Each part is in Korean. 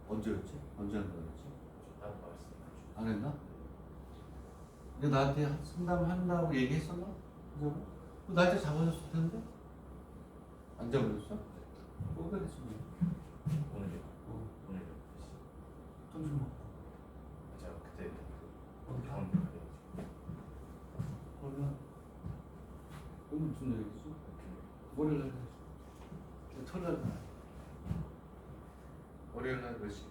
언제였지? 언제 한다고 했지? 안 말씀. 안 했나? 근데 나한테 상담한다고 얘기했었나? 그죠? 나한테 잡아줬을 텐데? 안 잡아줬어? 또 그랬지 뭐. 오늘요. 오늘요. 좀 먹고. 제가 그때 어디 가? 병원 가게. 그러면 오늘 무슨 얘기지? 월요일 날 가야지. 토요일 날 가야지. 월요일 날 몇 시? 점심.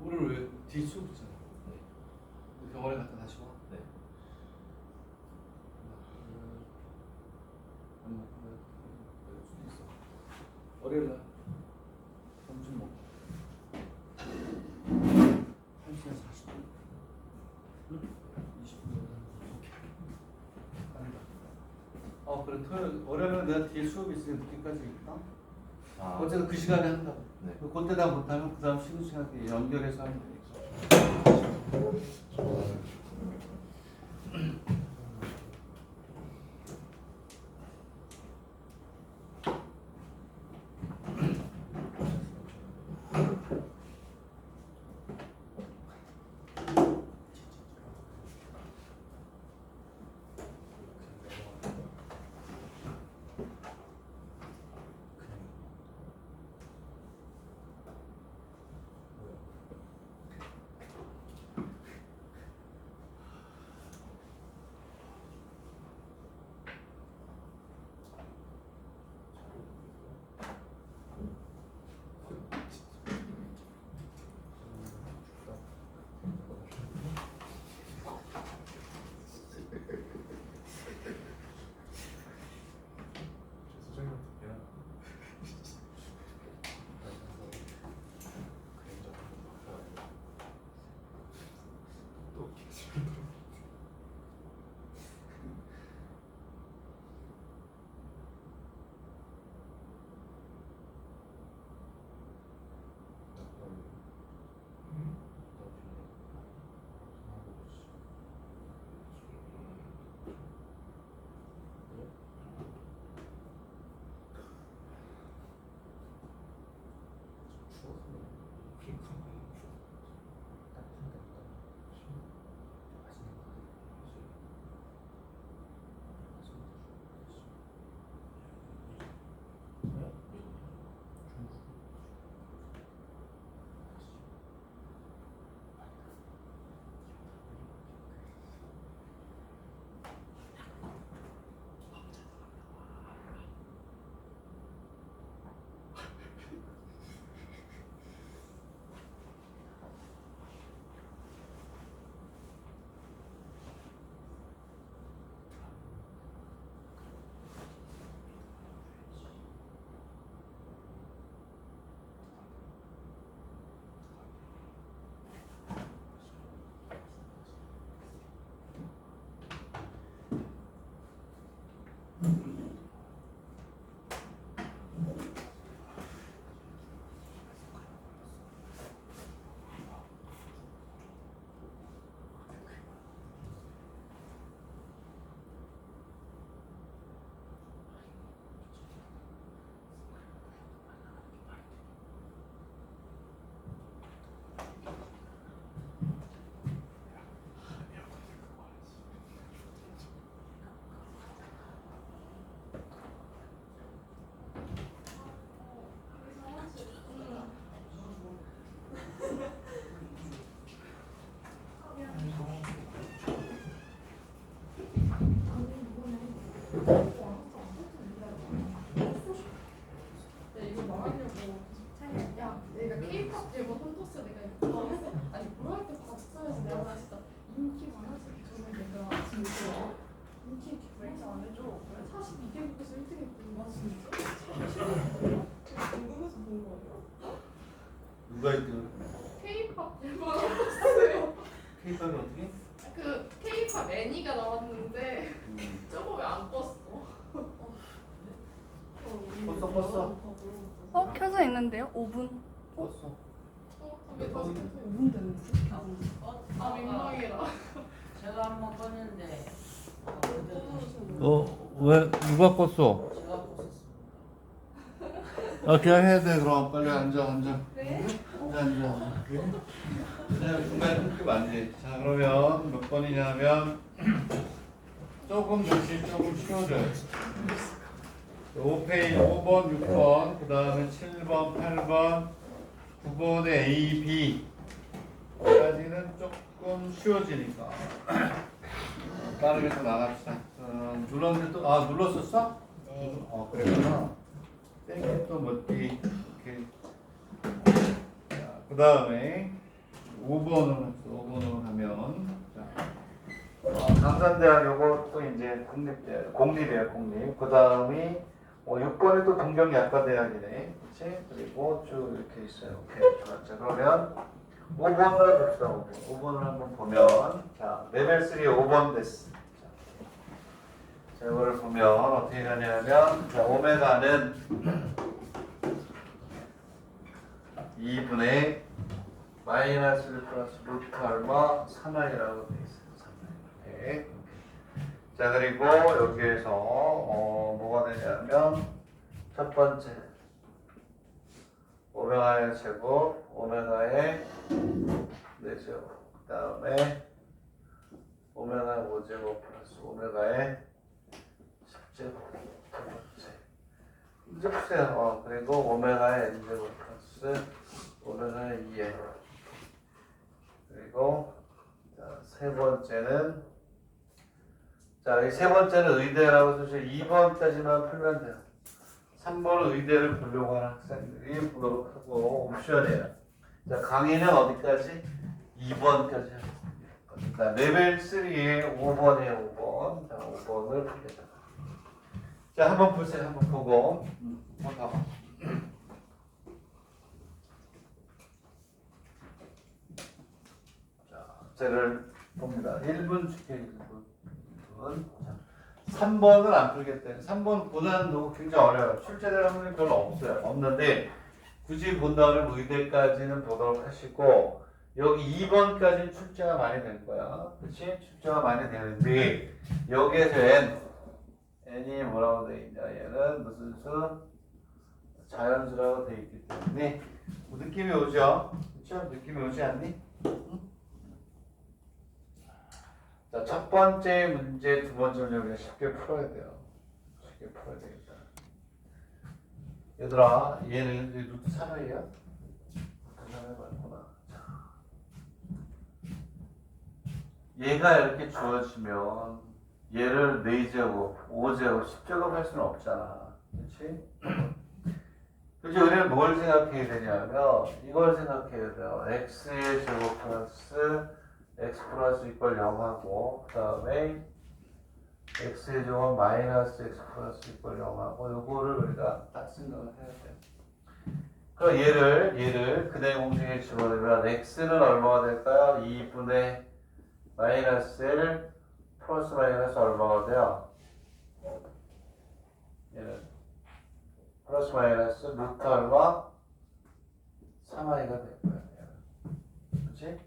오늘 왜 뒤에 수업 있잖아. 네. 병원에 갔다 다시 와. 네. 수도 있어. 월요일 날 점심 먹고 1시간 40분. 응? 20분. 그래 토요일 월요일 날 내가 뒤에 수업이 있으니까 늦게까지 있다. 어쨌든 그 시간에 한다고. 네. 그때 다 못하면 그 다음 쉬는 시간에 연결해서 하면 되니까. 누가 1등을? K-pop 앨범 나왔어요. K-팝이 어떻게? 그 K-pop 애니가 나왔는데 저거 왜 안 껐어? 껐어. 켜져 있는데요? 5분. 껐어. 왜 다시 켰어요? 5분 됐는데. 아 민망해라. 제가 한번 껐는데 왜 누가 껐어? 제가 껐었습니다. 그냥 해야 돼. 그럼 빨리 앉아. 네? 앉아. 그냥 중간에 끊기면 안 돼. 자, 그러면 몇 번이냐면 조금 대신 조금 쉬워져요. 5페이지 5번, 6번, 그 다음에 7번, 8번, 9번의 A, B 까지는 조금 쉬워지니까 빠르게 또 나갑시다. 눌렀는데 또, 눌렀었어? 네. 그랬구나. 땡기 또 몇기 이렇게. 그 다음에 5번으로 하면 강산대학 요것도 이제 공립이에요, 공립. 그 다음이 6번이 또 동경약과대학이네. 그치? 그리고 쭉 이렇게 있어요. 오케이, 좋아. 자, 그러면 5번을 봅시다. 5번을 한번 보면, 자, 레벨 3의 5번 됐어. 자, 이거를 보면 어떻게 가냐면, 자, 오메가는 2분의 마이너스 1 플러스 루트 알마 3i라고 되어 있어요. 3i. 이렇게. 자, 그리고 여기에서 뭐가 되냐면 첫 번째 오메가의 제곱, 오메가의 4제곱, 그 다음에 오메가의 5제곱 플러스 오메가의 10제곱 두 번째. 이제 보세요. 그리고 오메가의 n제곱 플러스 오메가의 2n. 그리고 세 번째는 이 세 번째는 의대라고 써서 2번까지만 풀면 돼요. 3번은 의대를 보려고 하는 학생들이 보도록 하고 옵션이에요. 자, 강의는 어디까지? 2번까지 하겠습니다. 레벨 3에 5번이에요. 5번. 자, 5번을 풀겠다. 자, 한번 보세요. 한번 보고. 한번 봐봐. 자, 쟤를 봅니다. 1분 줄게 1분. 3번은 안 풀겠대. 3번 고난도 굉장히 어려워요. 출제될 확률이 별로 없어요. 없는데 굳이 본다면 의대까지는 보도록 하시고 여기 2번까지는 출제가 많이 될 거야. 그렇지? 출제가 많이 되는데 여기에서 n이 뭐라고 돼 있냐? 얘는 무슨 수? 자연수라고 돼 있기 때문에 느낌이 오죠? 그렇죠? 느낌이 오지 않니? 자, 첫 번째 문제, 두 번째 문제 우리가 쉽게 풀어야 돼요. 쉽게 풀어야 되겠다. 얘들아, 얘는 루트 3i야? 루트 3i 맞구나. 얘가 이렇게 주어지면 얘를 4제곱, 5제곱, 10제곱 할 수는 없잖아. 그렇지? 그치? 우리는 뭘 생각해야 되냐면 이걸 생각해야 돼요. x의 제곱 플러스 x 플러스 이퀄 0하고 그 다음에 x의 제곱 마이너스 x 플러스 이퀄 0하고 요거를 우리가 딱 생각을 해야 돼요. 그럼 얘를 그대 공식에 집어넣으면 x는 얼마가 될까요? 2분의 마이너스 1 플러스 마이너스 얼마가 돼요? 얘는 플러스 마이너스 루트 얼마? 3i가 될 거야. 그치?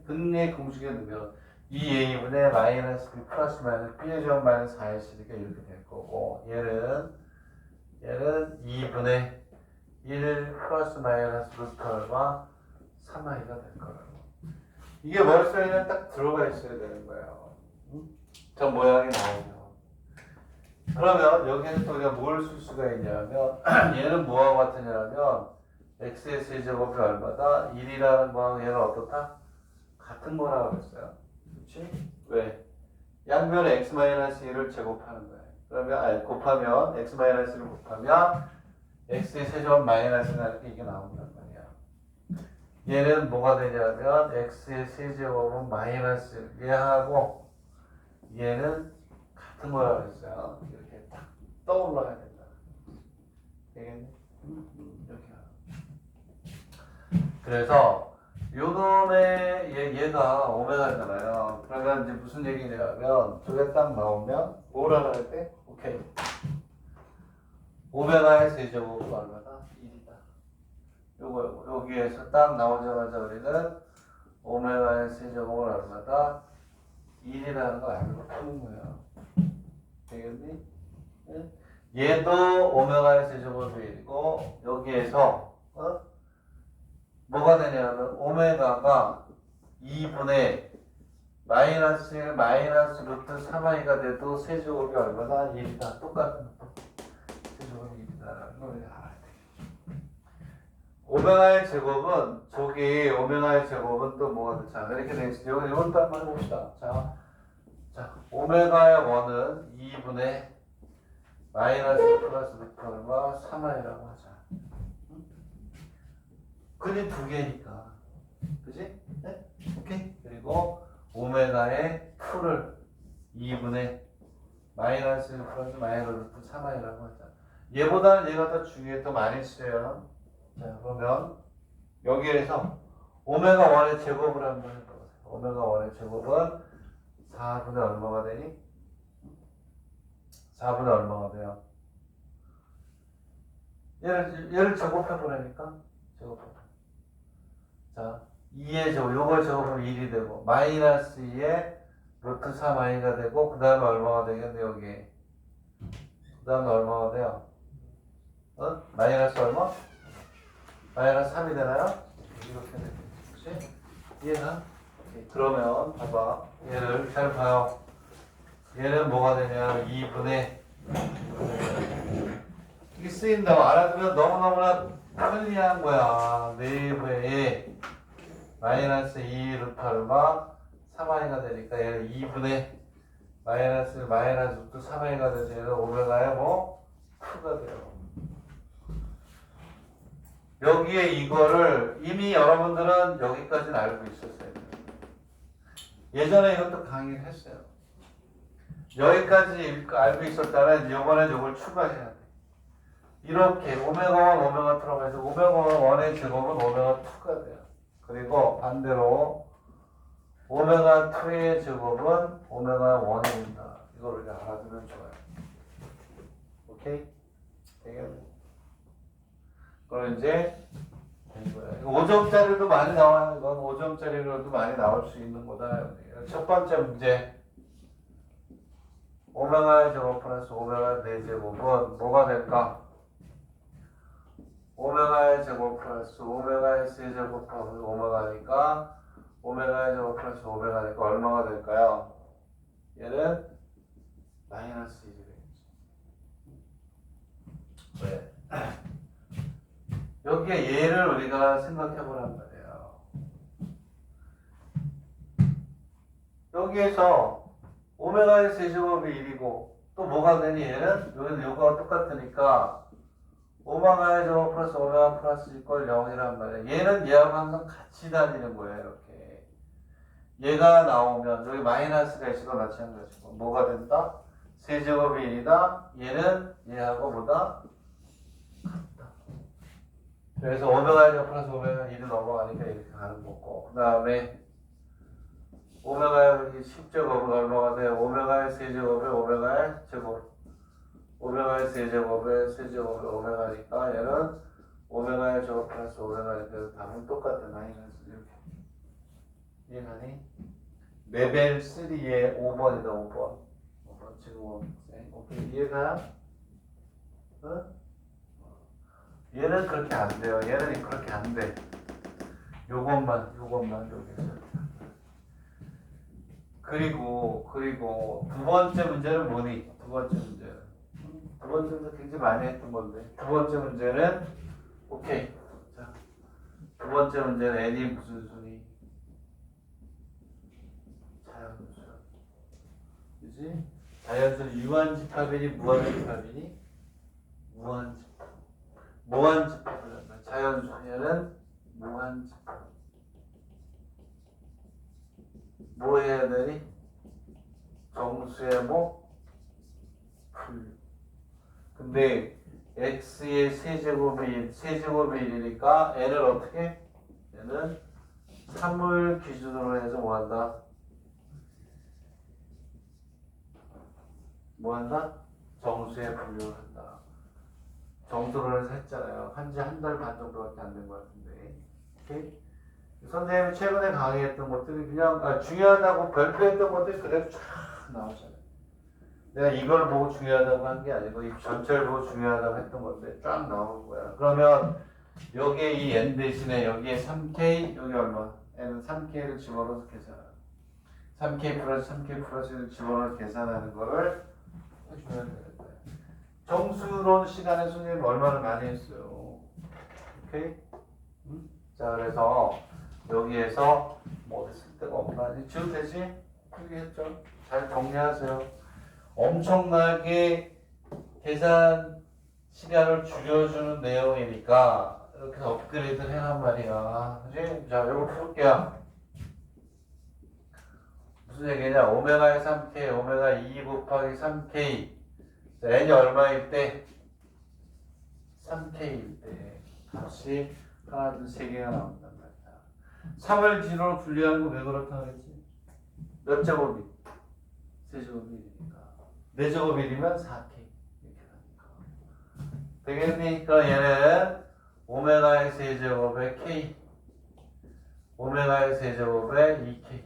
근의 공식에 넣으면 2a분의 마이너스 b 플러스 마이너스 b의 제곱 마이너스 4ac니까 이렇게 될 거고 얘는 2분의 1 플러스 마이너스 루트 얼마? 3i가 될 거라고. 이게 머릿속에 딱 들어가 있어야 되는 거예요. 저 모양이 나오면. 그러면 여기에서 또 우리가 뭘 쓸 수가 있냐면 얘는 뭐하고 같으냐면 x의 세제곱이 얼마다? 1이라는 거하고 얘는 어떻다? 같은 거라고 그랬어요. 그렇지? 왜? 양면에 x-1을 제곱하는 거예요. 그러면 곱하면 x-1을 곱하면 x의 세제곱 마이너스가 이렇게 이게 나온단 말이야. 얘는 뭐가 되냐면 x의 세제곱은 마이너스 얘하고 얘는 같은 거라고 그랬어요. 이렇게 딱 떠올라야 된다. 되겠니? 이렇게. 그래서 요놈의 얘가 오메가잖아요. 그러면 이제 무슨 얘기냐면 저게 딱 나오면 뭐라 그럴 때? 오케이. 오메가의 세제곱은 얼마다? 1이다. 요거 여기에서 딱 나오자마자 우리는 오메가의 세제곱은 얼마다? 1이라는 걸 알고 푸는 거야. 되겠니? 네? 얘도 오메가의 세제곱이 1이고 여기에서 뭐가 되냐면 오메가가 2분의 마이너스 1 마이너스 루트 3i가 돼도 세제곱이 얼마나 1이다. 똑같은 세제곱이 1이다라는 걸 우리가 알아야 되겠죠. 오메가의 제곱은 저기 오메가의 제곱은 또 뭐가 돼? 자 이렇게 돼 있어요. 이것도 한번 해봅시다. 자 오메가의 원은 2분의 마이너스 플러스 루트 얼마 3i라고 하자. 근이 두 개니까. 그지? 네? 오케이? 그리고 오메가의 2를 2분의 마이너스 플러스 마이너스 루트 3i라고 하자. 얘보다는 얘가 더 중요해. 더 많이 쓰여요. 자, 그러면 여기에서 오메가 1의 제곱을 한번 해보세요. 오메가 1의 제곱은 4분의 얼마가 되니? 4분의 얼마가 돼요? 얘를 제곱해보라니까? 제곱해봐. 자, 2의 제곱, 요걸 제곱하면 1이 되고, 마이너스 2의 루트 3i가 되고, 그 다음에 얼마가 되겠네, 여기. 그 다음에 얼마가 돼요? 마이너스 얼마? 마이너스 3이 되나요? 이렇게 되겠지? 혹시? 이해가? 그러면, 봐봐. 얘를 잘 봐요. 얘는 뭐가 되냐? 2분의 이게 쓰인다고 알아두면 너무너무나 편리한 거야. 네이버에 마이너스 2 루트 얼마 3i가 되니까 얘는 2분의 마이너스 루트 3i가 되서 얘는 오메가의 뭐 2가 돼요. 여기에 이거를 이미 여러분들은 여기까지는 알고 있었어요. 예전에 이것도 강의를 했어요. 여기까지 알고 있었다면 이번에 이걸 추가해야 돼. 이렇게 오메가 1, 오메가 2라고 해서 오메가 1의 제곱은 오메가 2가 돼요. 그리고 반대로 오메가 2의 제곱은 오메가 1이 된다. 이걸 우리가 알아두면 좋아요. 오케이? 되겠네. 그럼 이제 5점짜리도 많이 나와요. 이건 5점짜리로도 많이 나올 수 있는 거다. 첫 번째 문제. 오메가의 제곱 플러스 오메가 4제곱은 뭐가 될까? 오메가의 제곱 플러스 오메가의 세제곱 플러스 오메가니까 오메가의 제곱 플러스 오메가니까 얼마가 될까요? 얘는 마이너스 1이 되겠죠. 왜? 여기에 얘를 우리가 생각해 보란 말이에요. 여기에서 오메가의 세제곱이 1이고 또 뭐가 되니 얘는 여기는 요거가 똑같으니까 오메가의 제곱 플러스 오메가 플러스 이퀄 0이란 말이에요. 얘는 얘하고 항상 같이 다니는 거예요. 이렇게 얘가 나오면 여기 마이너스가 있어도 마찬가지고 뭐가 된다? 세제곱이 1이다. 얘는 얘하고 뭐다? 같다. 그래서 오메가의 제곱 플러스 오메가 1이 넘어가니까 이렇게 가는 거고 그 다음에 오메가의 10제곱은 얼마가 돼요? 오메가의 세제곱에 오메가의 제곱 오메가의 세제곱에 세제곱에 오메가니까 얘는 오메가의 제곱 플러스 오메가니까 답은 똑같아. 마이너스 이렇게 이해가니? 레벨 3의 5번이다. 5번 지금 5번 오케이 이해가? 어? 얘는 그렇게 안 돼요. 얘는 그렇게 안 돼. 요것만 여기서 그리고 두 번째 문제는 뭐니? 두 번째 문제는 굉장히 많이 했던 건데 두 번째 문제는 오케이. 자, 두 번째 문제는 n이 무슨 순위? 자연수. 그지? 자연수 유한집합이니 무한집합이니? 무한집합. 무한집합을 한다. 자연수 얘는 무한집합. 뭐 해야 되니? 정수의 뭐? 분류. 근데 x의 세제곱이 1이니까 n을 어떻게? 얘는 3을 기준으로 해서 뭐한다? 뭐한다? 정수의 분류를 한다. 정수를 해서 했잖아요. 한지 한 달 반 정도밖에 안 된 것 같은데. 오케이? 선생님이 최근에 강의했던 것들이 그냥 중요하다고 발표했던 것들이 그대로 쫙 나오잖아요. 내가 이걸 보고 중요하다고 한 게 아니고 이 전체를 보고 중요하다고 했던 건데 쫙 나오는 거야. 그러면 여기에 이 n 대신에 여기에 3k 여기 얼마? n은 3k를 집어넣어서 계산하는 3k 플러스 3k 플러스 1을 집어넣어서 계산하는 거를 해주면 되는 거야. 정수론 시간에 선생님 얼마나 많이 했어요. 오케이? 응? 자 그래서 여기에서 뭐 어디 쓸 데가 없나? 지금 되지? 풀기했죠? 잘 정리하세요. 엄청나게 계산 시간을 줄여주는 내용이니까 이렇게 업그레이드를 해란 말이야. 그치? 자, 이거 풀게요. 무슨 얘기냐? 오메가의 3k, 오메가 2 곱하기 3k. 자, n이 얼마일 때? 3k일 때 값이 하나, 둘, 세 개가 나온단 말이야. 3을 진으로 분리하는 거 왜 그렇다 그랬지? 몇 제곱이? 세제곱이니까. 4제곱이면 4k. 이렇게 하니까. 되겠니? 그럼 얘는 오메가의 세제곱에 k. 오메가의 세제곱에 2k.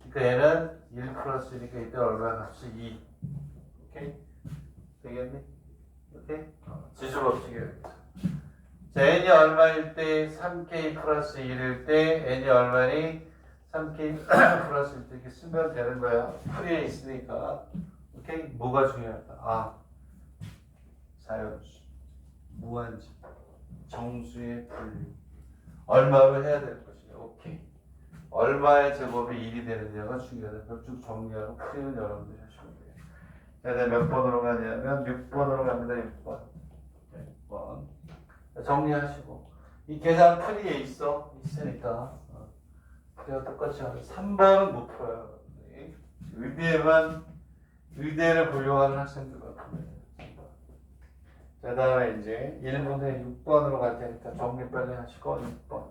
그러니까 얘는 1 플러스니까 이때 얼마 값이 2. 오케이? 되겠니? 오케이? 지수법칙이에요. 자, n이 얼마일 때 3k 플러스 1일 때 n이 얼마니? 3k 플러스 1 이렇게 쓰면 되는 거야. 풀이에 있으니까. 오케이? 뭐가 중요하다? 아, 자연수, 무한집, 정수의 분류. 얼마를 해야 될 것이냐. 오케이. 얼마의 제곱이 1이 되느냐가 중요하다. 그걸 쭉 정리하고 풀이는 여러분들이 하시면 돼요. 자, 내가 몇 번으로 가냐면 6번으로 갑니다. 6번. 6번. 정리하시고. 이 계산 풀이에 있으니까. 그래야 똑같이 하면 3번은 못 풀어요. 의대를 보려고 학생들과 풀어요. 자, 다음에 이제 1분에 6번으로 갈 테니까 정리 빨리 하시고 6번.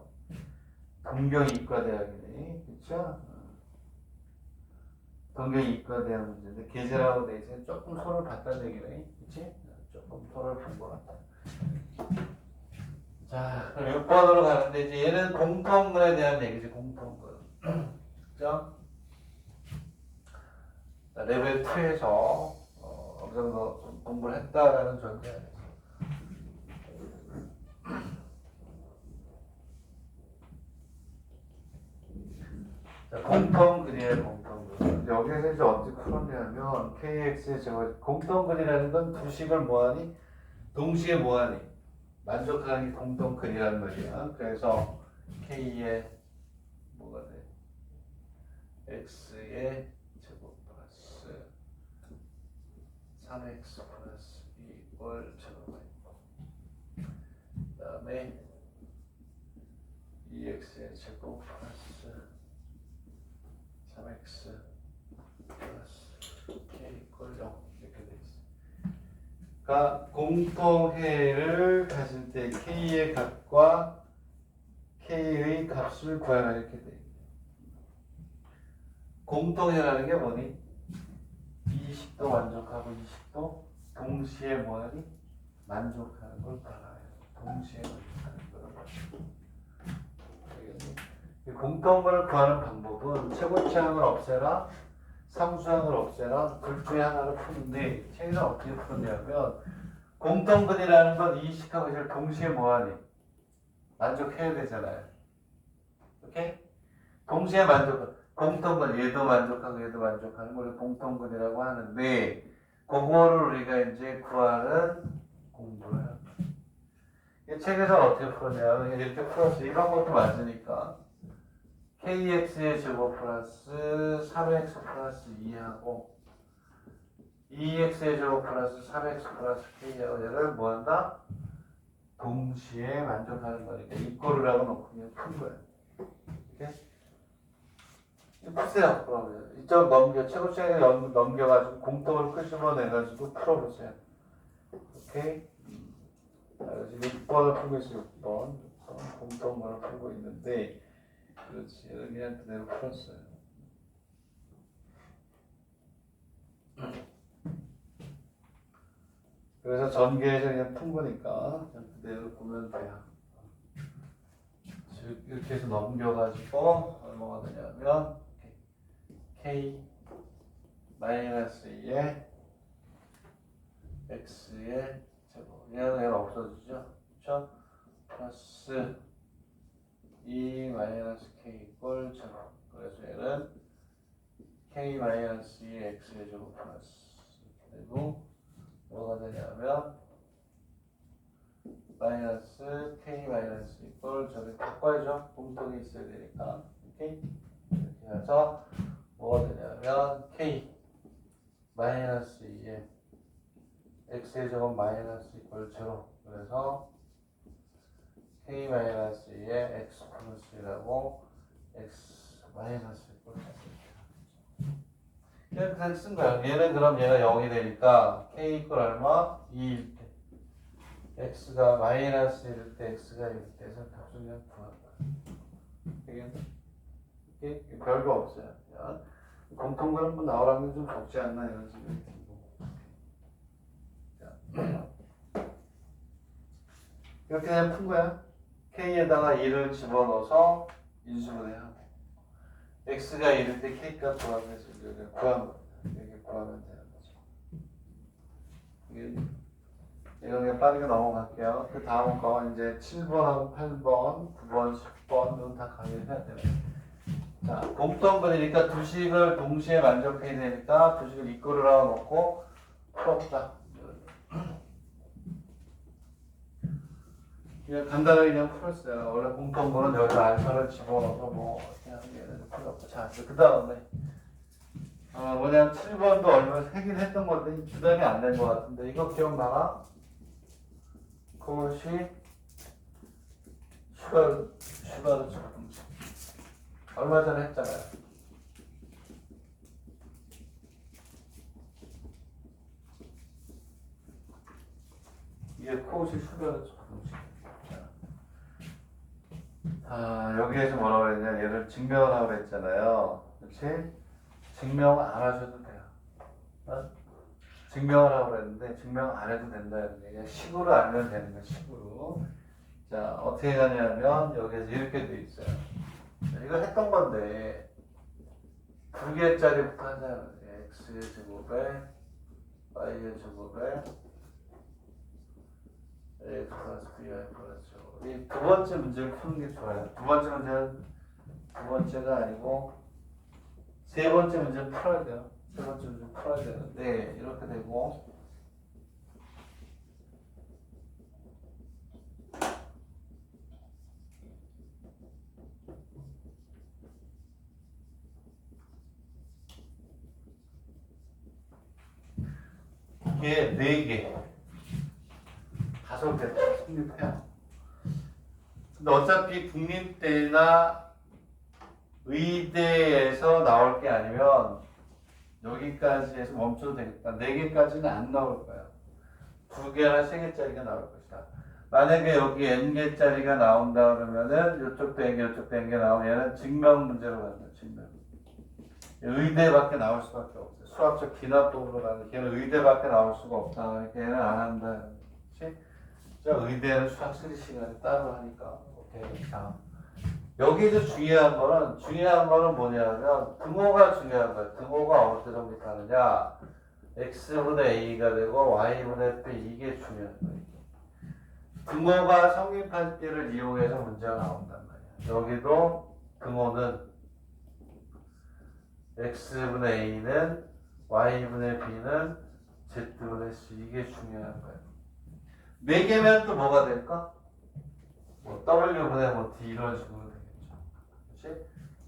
동경이과대학이네. 그쵸? 동경이과대학 문제인데 계제라고 돼 있으니 조금 손을 봤다는 얘기네. 그치? 조금 손을 본 것 같다. 자, 그럼 6번으로 가는데 이제 얘는 공통근에 대한 얘기지. 공통근. 그죠? 레벨 2에서 어느 정도 좀 공부를 했다라는 전제 안에서. 자, 공통근이에요. 공통근. 여기서 이제 어떻게 풀었냐면 KX의 제곱. 공통근이라는 건 두 식을 뭐하니? 동시에 뭐하니? 만족하는 게 공통근이란 말이야. 그래서 K의 뭐가 돼? X의 제곱 플러스 3X 플러스 2를 제곱하고 그 다음에 2X의 제곱 플러스 3X 플러스 K 꼴 0 이렇게 돼 있어. 그러니까 공통해를 가질 때 K의 값과 K의 값을 구하라 이렇게 돼 있어요. 공통해라는 게 뭐니? 20도 만족하고 20도 동시에 뭐하니? 만족하는 걸 알아요. 동시에 만족하는 걸 알아요. 공통을 구하는 방법은 최고치항을 없애라, 상수항을 없애라, 둘 중에 하나를 푸는데 책에서 어떻게 푸느냐면 공통근이라는 건 이 식하고 이걸 동시에 뭐하니? 만족해야 되잖아요. 오케이? 동시에 공통근 얘도 만족하고 얘도 만족하는 걸 공통근이라고 하는데 그거를 우리가 이제 구하는 공부를 해요. 이 책에서 어떻게 풀었냐면 이렇게 풀었어. 이 방법도 맞으니까 KX의 제곱 플러스 3X 플러스 2하고 2X의 제곱 플러스 3X 플러스 K하고 얘를 뭐한다? 동시에 만족하는 거니까 이꼴을 하고 놓고 그냥 푼 거예요. 이렇게? 푸세요. 그러면 이쪽 최고치항에 넘겨가지고 공통을 끄집어내가지고 풀어보세요. 오케이? 자, 지금 6번을 풀고 있어요. 6번 공통을 풀고 있는데 그렇지. 그냥 그대로 풀었어요. 그래서 전개해서 그냥 푼 거니까 그냥 그대로 보면 돼요. 즉 이렇게 해서 넘겨가지고 얼마가 되냐면 K 마이너스 2에 x의 제곱. 얘는 없어지죠. 그렇죠? 플러스 2 마이너스 k 이꼴 제곱. 그래서 얘는 k 마이너스 2 x의 제곱 플러스 그리고 뭐가 되냐면 마이너스 k 마이너스 이꼴 저를 바꿔야죠. 공통이 있어야 되니까. 오케이? 이렇게 해서 뭐가 되냐면 k 마이너스 2에 x의 제곱 마이너스 이꼴 제로. 그래서 k 마이너스 2에 x 플러스 1하고 x 마이너스 이꼴 제로. 그냥 쓴 거야. 얘는 그럼 얘가 0이 되니까 k 이꼴 얼마? 2일 때 x가 마이너스 1일 때 x가 1일 때 값을 그냥 구한 거야. 되겠네? 이게 별거 없어요. 그냥 공통분 한번 나오라면 좀 적지 않나 이런 생각이 들고. 자. 이렇게 되면 푼 거야. k에다가 2를 집어넣어서 인수분해하고 x가 1일 때 k 값 구하면서 이제 구한 거야. 이렇게 구하면 되는 거죠. 이거 그냥 빠르게 넘어갈게요. 그 다음 거 이제 7번하고 8번, 9번, 10번은 다 강의해야 돼요. 자, 공통분이니까 두 식을 동시에 만족해야 되니까 두 식을 이끌으라 놓고 풀었다. 그냥 간단하게 그냥 풀었어요. 원래 공통분은 여기서 알파를 집어넣어서 뭐 그냥 얘는 필요 없고. 자, 그 다음에 뭐냐면 7번도 얼마 세긴 했던 건데 부담이 안 된 것 같은데 이거 기억나나? 그것이 슈바르 적응식 얼마 전에 했잖아요. 이게 그것이 슈바르 적응식. 여기에서 뭐라고 그랬냐, 얘를 증명을 하고 그랬잖아요. 그렇지? 증명 안 하셔도 돼요. 증명을 하고 그랬는데 증명 안 해도 된다. 그냥 식으로 알면 되는 거야. 식으로. 자, 어떻게 가냐면 여기에서 이렇게 돼 있어요. 자, 이거 했던 건데 두 개짜리부터 하자. x의 제곱에 y의 제곱에 a 플러스 by 플러스 이 두 번째 문제를 푸는 게 좋아요. 두 번째 문제는 두 번째가 아니고 세 번째 문제를 풀어야 돼요. 세 번째 문제 풀어야 되는데 이렇게 되고 이게 4개 5개 성립해요. 근데 어차피 국립대나 의대에서 나올 게 아니면 여기까지 해서 멈춰도 되겠다. 4개까지는 안 나올 거예요. 2개나 3개짜리가 나올 것이다. 만약에 여기 n개짜리가 나온다 그러면은 이쪽도 n개, 이쪽도 n개 나오면 얘는 증명 문제로 간다. 증명. 의대밖에 나올 수밖에 없어요. 수학적 기납법으로 가는 걔는 의대밖에 나올 수가 없다. 그러니까 얘는 안 한다. 그렇지? 자, 의대는 수학 3시간에 따로 하니까. 오케이. 자. 여기서 중요한 거는 뭐냐면 등호가 중요한 거야. 등호가 어느 때 성립하느냐. x분의 a가 되고 y분의 b 이게 중요한 거예요. 등호가 성립할 때를 이용해서 문제가 나온단 말이야. 여기도 등호는 x분의 a는 y분의 b는 z분의 c 이게 중요한 거예요. 4개면 또 뭐가 될까? 뭐 w분의 뭐 d 이런 식으로 되겠죠.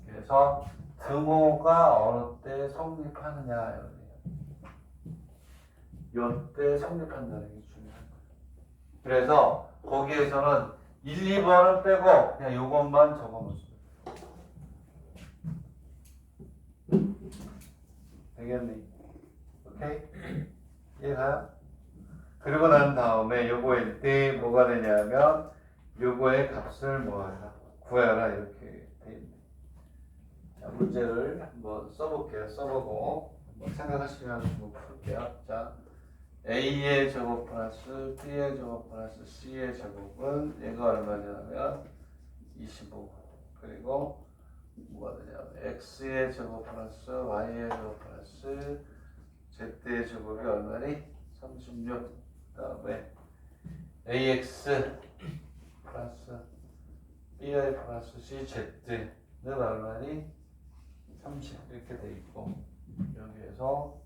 그래서 등호가 어느 때 성립하느냐 이때 성립한다는 게 중요한 거예요. 그래서 거기에서는 1, 2번은 빼고 그냥 요것만 적어놓습니다. 되겠니? 오케이? 이해가요? 그리고 난 다음에 요거일 때 뭐가 되냐면 요거의 값을 뭐하라 구해라 이렇게 돼 있네. 자, 문제를 한번 써볼게요. 써보고 한번 생각하시면 좀 풀게요. 자, a의 제곱 플러스 b의 제곱 플러스 c의 제곱은 얘가 얼마냐면 25. 그리고 뭐가 되냐면 x의 제곱 플러스 y의 제곱 플러스 z의 제곱이 얼마니? 36 그다음에 ax 플러스 bi 플러스 cz는 얼마니? 30 이렇게 돼 있고 여기에서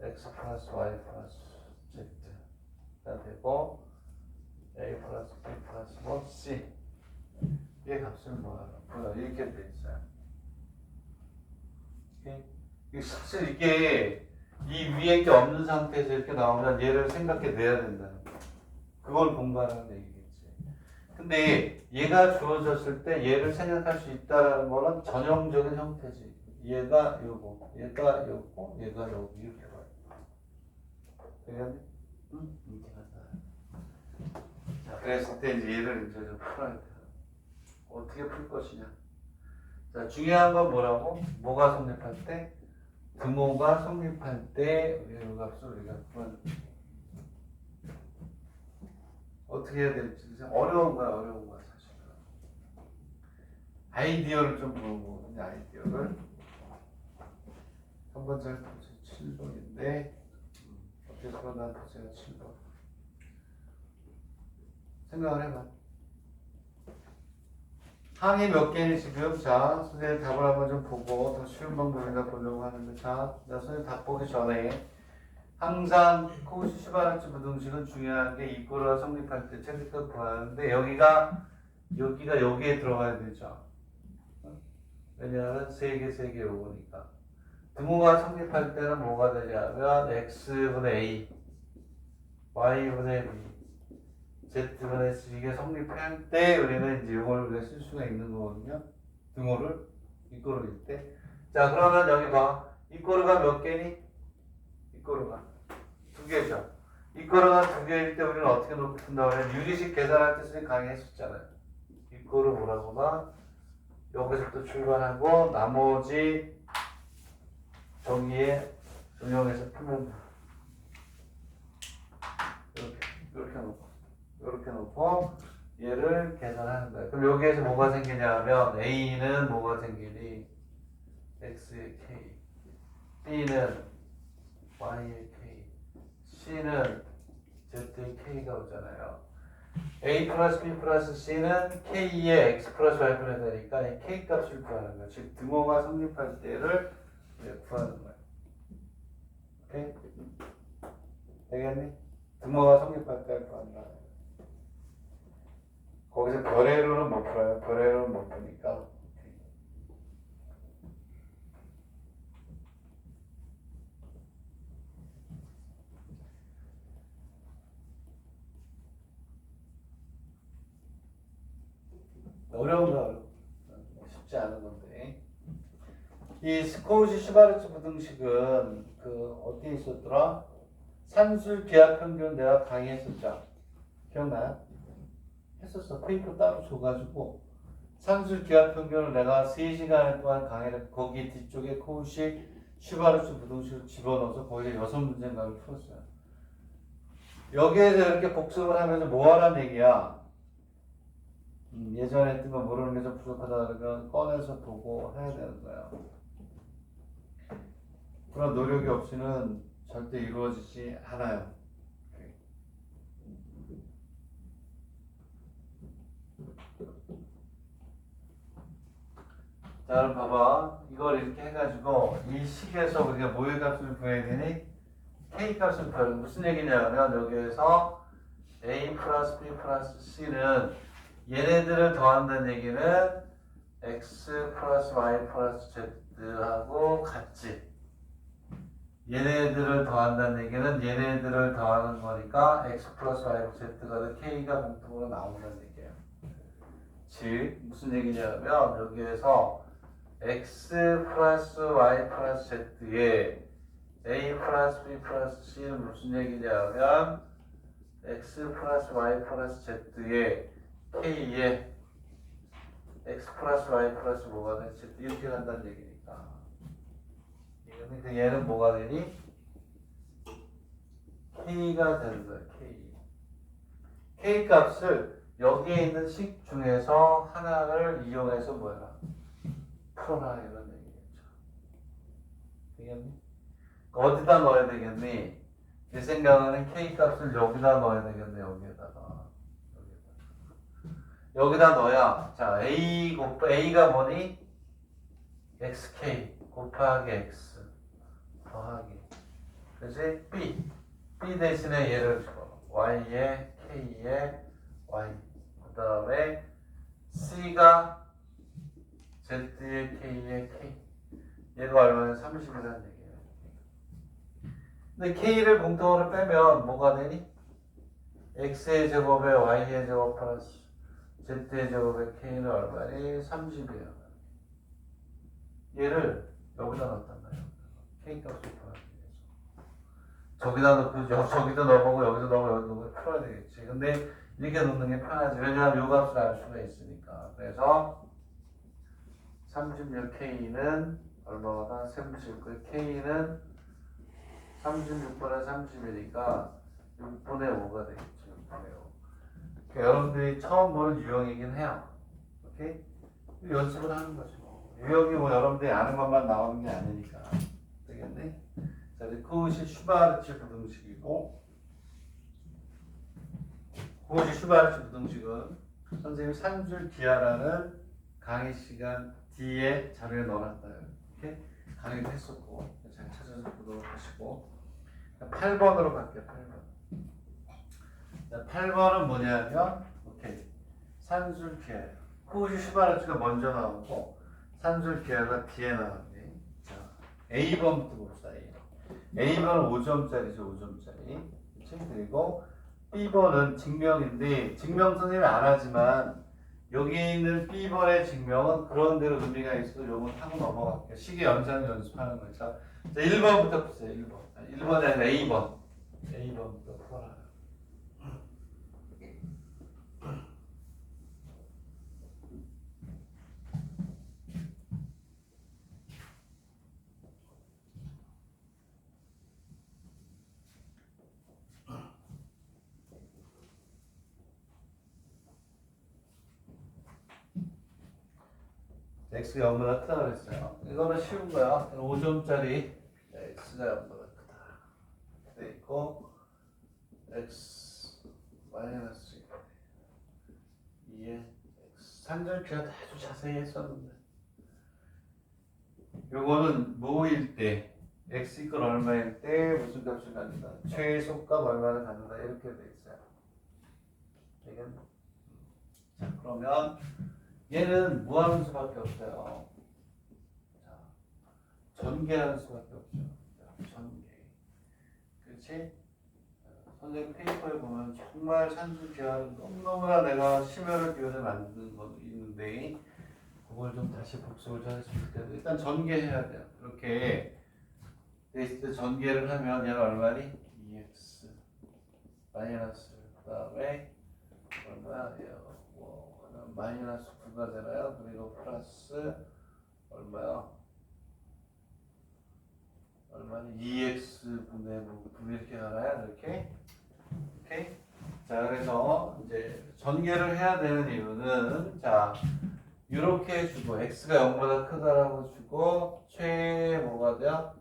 x 플러스 y 플러스 z가 되고 a 플러스 b 플러스 뭐 c 얘 값은 뭐야? 이렇게 돼 있어요. 오케이? 사실 이게 이 위에 게 없는 상태에서 이렇게 나오면 얘를 생각해 내야 된다는 거야. 그걸 공부하라는 얘기겠지. 근데 얘가 주어졌을 때 얘를 생각할 수 있다라는 거는 전형적인 형태지. 얘가 요거, 얘가 요거, 얘가 요거 이렇게 봐요. 되겠니? 응? 이렇게 간다. 자, 그랬을 때 이제 얘를 이제 좀 풀어야 돼. 어떻게 풀 것이냐. 자, 중요한 건 뭐라고? 뭐가 성립할 때? 등호가 성립할 때 이 값을 우리가 구하는 거야. 어떻게 해야 될지 어려운 거야 사실은. 아이디어를 좀 보고 아이디어를 한 번째 도체 7번인데 어떻게 그러나 도체가 7번 생각을 해봐. 항이 몇 개니 지금? 자, 선생님 답을 한번 좀 보고 더 쉬운 방법이나 보려고 하는데 자, 나 선생님 답 보기 전에 항상 코우시 시바라츠 부등식은 중요한 게 이꼬르가 성립할 때 체크값 구하는데 여기가 여기에 들어가야 되죠. 왜냐하면 세 개 오니까 등호가 성립할 때는 뭐가 되냐면 x분의 a, y분의 b, z분의 c 이게 성립할 때 우리는 이제 이걸 우리가 쓸 수가 있는 거거든요. 등호를 이꼬르일 때. 자, 그러면 여기 봐. 이꼬르가 몇 개니? 이꼬르가 두 개죠. 이꼬르가 두 개일 때 우리는 어떻게 놓고 푼다고 해요? 유리식 계산할 때 선생님 강의했었잖아요. 이꼬르 뭐라고 봐? 여기서부터 출발하고 나머지 저기에 응용해서 풀면 돼. 이렇게 놓고 얘를 계산하는 거예요. 그럼 여기에서 뭐가 생기냐면 A는 뭐가 생기니? X의 K, B는 Y의 K, C는 Z의 K가 오잖아요. A 플러스 B 플러스 C는 K의 X 플러스 Y분의 되니까 이 K 값을 구하는 거예요. 즉 등호가 성립할 때를 구하는 거예요. 오케이? 되겠니? 등호가 성립할 때를 구한다. 거기서 별의로는 못 풀어요. 별의로는 못 푸니까. 어려운 거 쉽지 않은 건데. 이 스코우시 슈바르츠 부등식은 그 어디에 있었더라? 산술 기하 평균 내가 강의했었죠. 기억나요? 했었어. 페이퍼 따로 줘가지고 산술 기하 평균을 내가 3시간 동안 강의를 거기 뒤쪽에 코우시 슈바르츠 부등식을 집어넣어서 거기에 6문제인가를 풀었어요. 여기에서 이렇게 복습을 하면서 뭐 하란 얘기야? 예전에 했던 거 모르는 게 좀 부족하다 그러면 꺼내서 보고 해야 되는 거야. 그런 노력이 없이는 절대 이루어지지 않아요. 자, 그럼 봐봐. 이걸 이렇게 해가지고 이 식에서 우리가 뭐의 값을 구해야 되니? K 값을 구해야 돼. 무슨 얘기냐면 여기에서 A 플러스 B 플러스 C는 얘네들을 더한다는 얘기는 X 플러스 Y 플러스 Z하고 같지. 얘네들을 더한다는 얘기는 얘네들을 더하는 거니까 X 플러스 Y 플러스 Z가 K가 공통으로 나온다는 얘기예요. 즉 무슨 얘기냐면 여기에서 X 플러스 Y 플러스 Z에 A 플러스 B 플러스 C는 무슨 얘기냐면 X 플러스 Y 플러스 Z에 K에 X 플러스 Y 플러스 뭐가 되지? 이렇게 간다는 얘기니까. 이거는 얘는 뭐가 되니? K가 되는 거야. K 값을 여기에 있는 식 중에서 하나를 이용해서 뭐야? 풀어라 이런 얘기겠죠. 되겠니? 어디다 넣어야 되겠니? 내 생각에는 k 값을 여기다 넣어야 되겠네. 여기다 넣어야 자 a가 뭐니? xk 곱하기 x 더하기 그지? b 대신에 얘를 줘 y에 k에 y 그 다음에 c가 z에 k에 k 얘가 얼마나 30이라는 얘기예요. 근데 k를 공통으로 빼면 뭐가 되니? x의 제곱에 y의 제곱 플러스 z의 제곱에 k는 얼마니? 30이에요. 얘를 여기다 넣었단 말이에요. k 값을 구하기 위해서. 저기다 넣고 저기도 넣어보고 여기도 넣어보고 여기도 넣어보고 풀어야 되겠지. 근데 이렇게 넣는 게 편하지. 왜냐하면 요 값을 알 수가 있으니까. 그래서 36k는 얼마보다 39, k는 36분의 30이니까 6분의 5가 되겠죠. 6분의 5. 그러니까 여러분들이 처음 보는 유형이긴 해요. 오케이? 연습을 하는 거죠. 유형이 뭐 여러분들이 아는 것만 나오는 게 아니니까. 되겠네? 자, 이제 그것이 슈바르츠 부등식이고, 그것이 슈바르츠 부등식은 선생님이 산술 기하라는 강의 시간 뒤에 자료에 넣어놨다. 이렇게 강의를 했었고, 잘 찾아서 보도록 하시고, 8번으로 갈게요. 8번. 8번은 뭐냐면, 오케이. 산술 기하예요. 그것이 슈바르츠가 먼저 나오고, 산술 기하가 뒤에 나왔네. 자, A번부터 봅시다. A번은 5점짜리죠. 5점짜리. 그치? 그리고 B번은 증명인데 증명 선생님이 안 하지만 여기 있는 B번의 증명은 그런 대로 의미가 있어서 요건 하고 넘어갈게요. 시계 연산 연습하는 거죠. 자, 1번부터 보세요. 1번. 1번이 아니라 A번. A번부터 풀어라. x가 0보다 크다 그랬어요. 이거는 쉬운 거야. 5점짜리 x가 0보다 크다. 돼 있고 x 마이너스 2에 x 산절기가 아주 자세히 했었는데 요거는 뭐일 때 x 이끌 얼마일 때 무슨 값을 갖는다. 최소값 얼마를 갖는다. 이렇게 돼 있어요. 되겠네. 자, 그러면 얘는 뭐 하는 수밖에 없어요? 자, 전개하는 수밖에 없죠. 자, 전개. 그렇지? 선생님 페이퍼에 보면 정말 산술 기하는 너무나 내가 심혈을 기울여 만든 거 있는데 그걸 좀 다시 복습을 좀 했으면 좋겠는데 일단 전개해야 돼요. 이렇게 돼 있을 때 전개를 하면 얘는 얼마니? 2x 마이너스 그 다음에 얼마예요? 마이너스 9가 되나요? 그리고 플러스 얼마요? 얼마니? 2x 분의 9 이렇게 가나요? 이렇게? 오케이? 자, 그래서 이제 전개를 해야 되는 이유는 자, 이렇게 주고 x가 0보다 크다라고 주고 뭐가 돼요?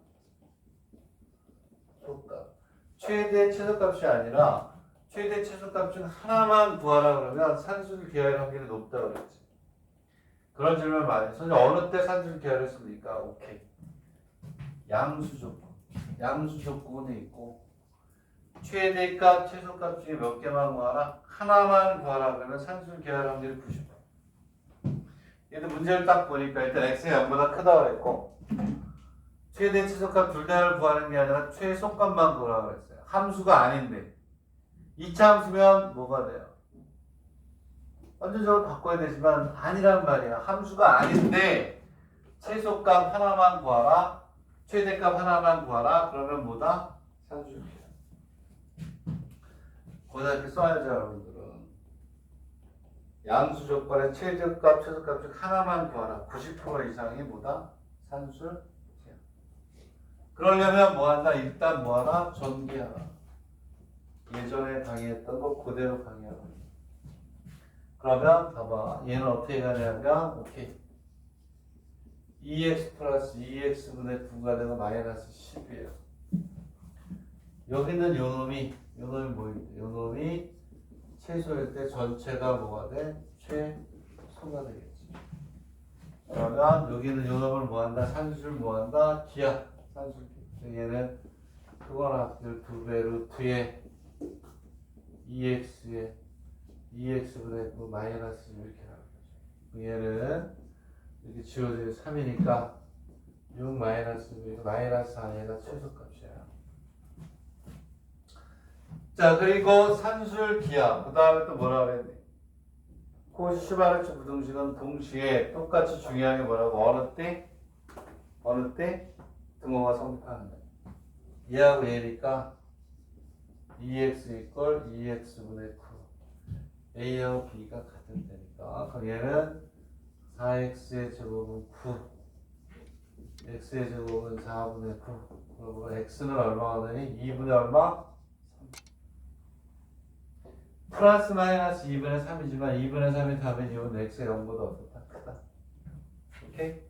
소값. 최대 최소값이 아니라 최대 최소값 중 하나만 구하라 그러면 산술 기하의 확률이 높다 그랬지. 그런 질문 많이 해요. 선생님 어느 때 산술 기하를 했습니까? 오케이. 양수 조건. 양수 조건이 있고 최대값, 최소값 중에 몇 개만 구하라? 하나만 구하라 그러면 산술 기하의 확률이 90%. 얘도 문제를 딱 보니까 일단 x가 0보다 크다고 그랬고 최대 최소값 둘 다를 구하는 게 아니라 최소값만 구하라 그랬어요. 함수가 아닌데 2차 함수면 뭐가 돼요? 완전적으로 바꿔야 되지만 아니란 말이야. 함수가 아닌데 최소값 하나만 구하라. 최대값 하나만 구하라. 그러면 뭐다? 산술기야. 거기다 이렇게 써야죠 여러분들은. 양수 조건의 최대값, 최소값 중 하나만 구하라. 90% 이상이 뭐다? 산술기야. 그러려면 뭐한다? 일단 뭐하라? 전개하라. 예전에 강의했던 거 그대로 강의하고. 그러면 봐봐. 얘는 어떻게 가냐면 오케이. 2x 플러스 2x분의 9가 되고 마이너스 10이에요. 여기는 요놈이 뭐인데? 요놈이 최소일 때 전체가 뭐가 돼? 최소가 되겠지. 그러면 여기는 요놈을 뭐한다? 산수를 뭐한다? 기하. 산수. 얘는 크거나 두 배 루트에 2x에 2x분의 9 마이너스 이렇게 하는 거죠. 얘는 이렇게 지워져요. 3이니까 6 마이너스 마이너스 4얘가 최소값이야. 자, 그리고 산술 기하. 그 다음에 또 뭐라 그랬니? 코시 슈바르츠 부등식은 동시에 똑같이 중요한 게 뭐라고? 어느 때? 등호가 성립하는 거야. 얘하고 얘니까 2x 이퀄 2x분의 9. A하고 B가 같은 때니까. 그럼 얘는 4x의 제곱은 9. x의 제곱은 4분의 9. 그리고 x는 얼마가 되니? 2분의 얼마? 3. 플러스 마이너스 2분의 3이지만 2분의 3이 답은 이건 x의 0보다 어떻다? 크다. 오케이?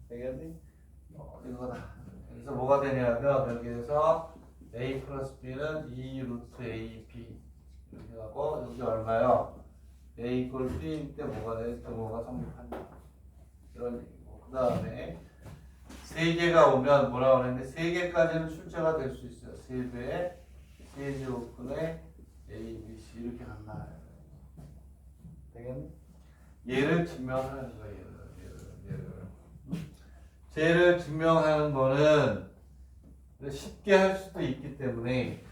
되겠니? 이거다. 그래서 뭐가 되냐면 여기에서 a 플러스 b는 2 루트 ab 이렇게 하고 여기 얼마요? a 이퀄 b일 때 뭐가 돼? 등호가 성립한다. 이런 얘기고. 그 다음에 3개가 오면 뭐라고 그랬는데 3개까지는 출제가 될 수 있어요. 3배의 세제곱분의 a, b, c 이렇게 간다. 되겠니? 얘를 증명하는 거예요. 쟤를 증명하는 거는 쉽게 할 수도 있기 때문에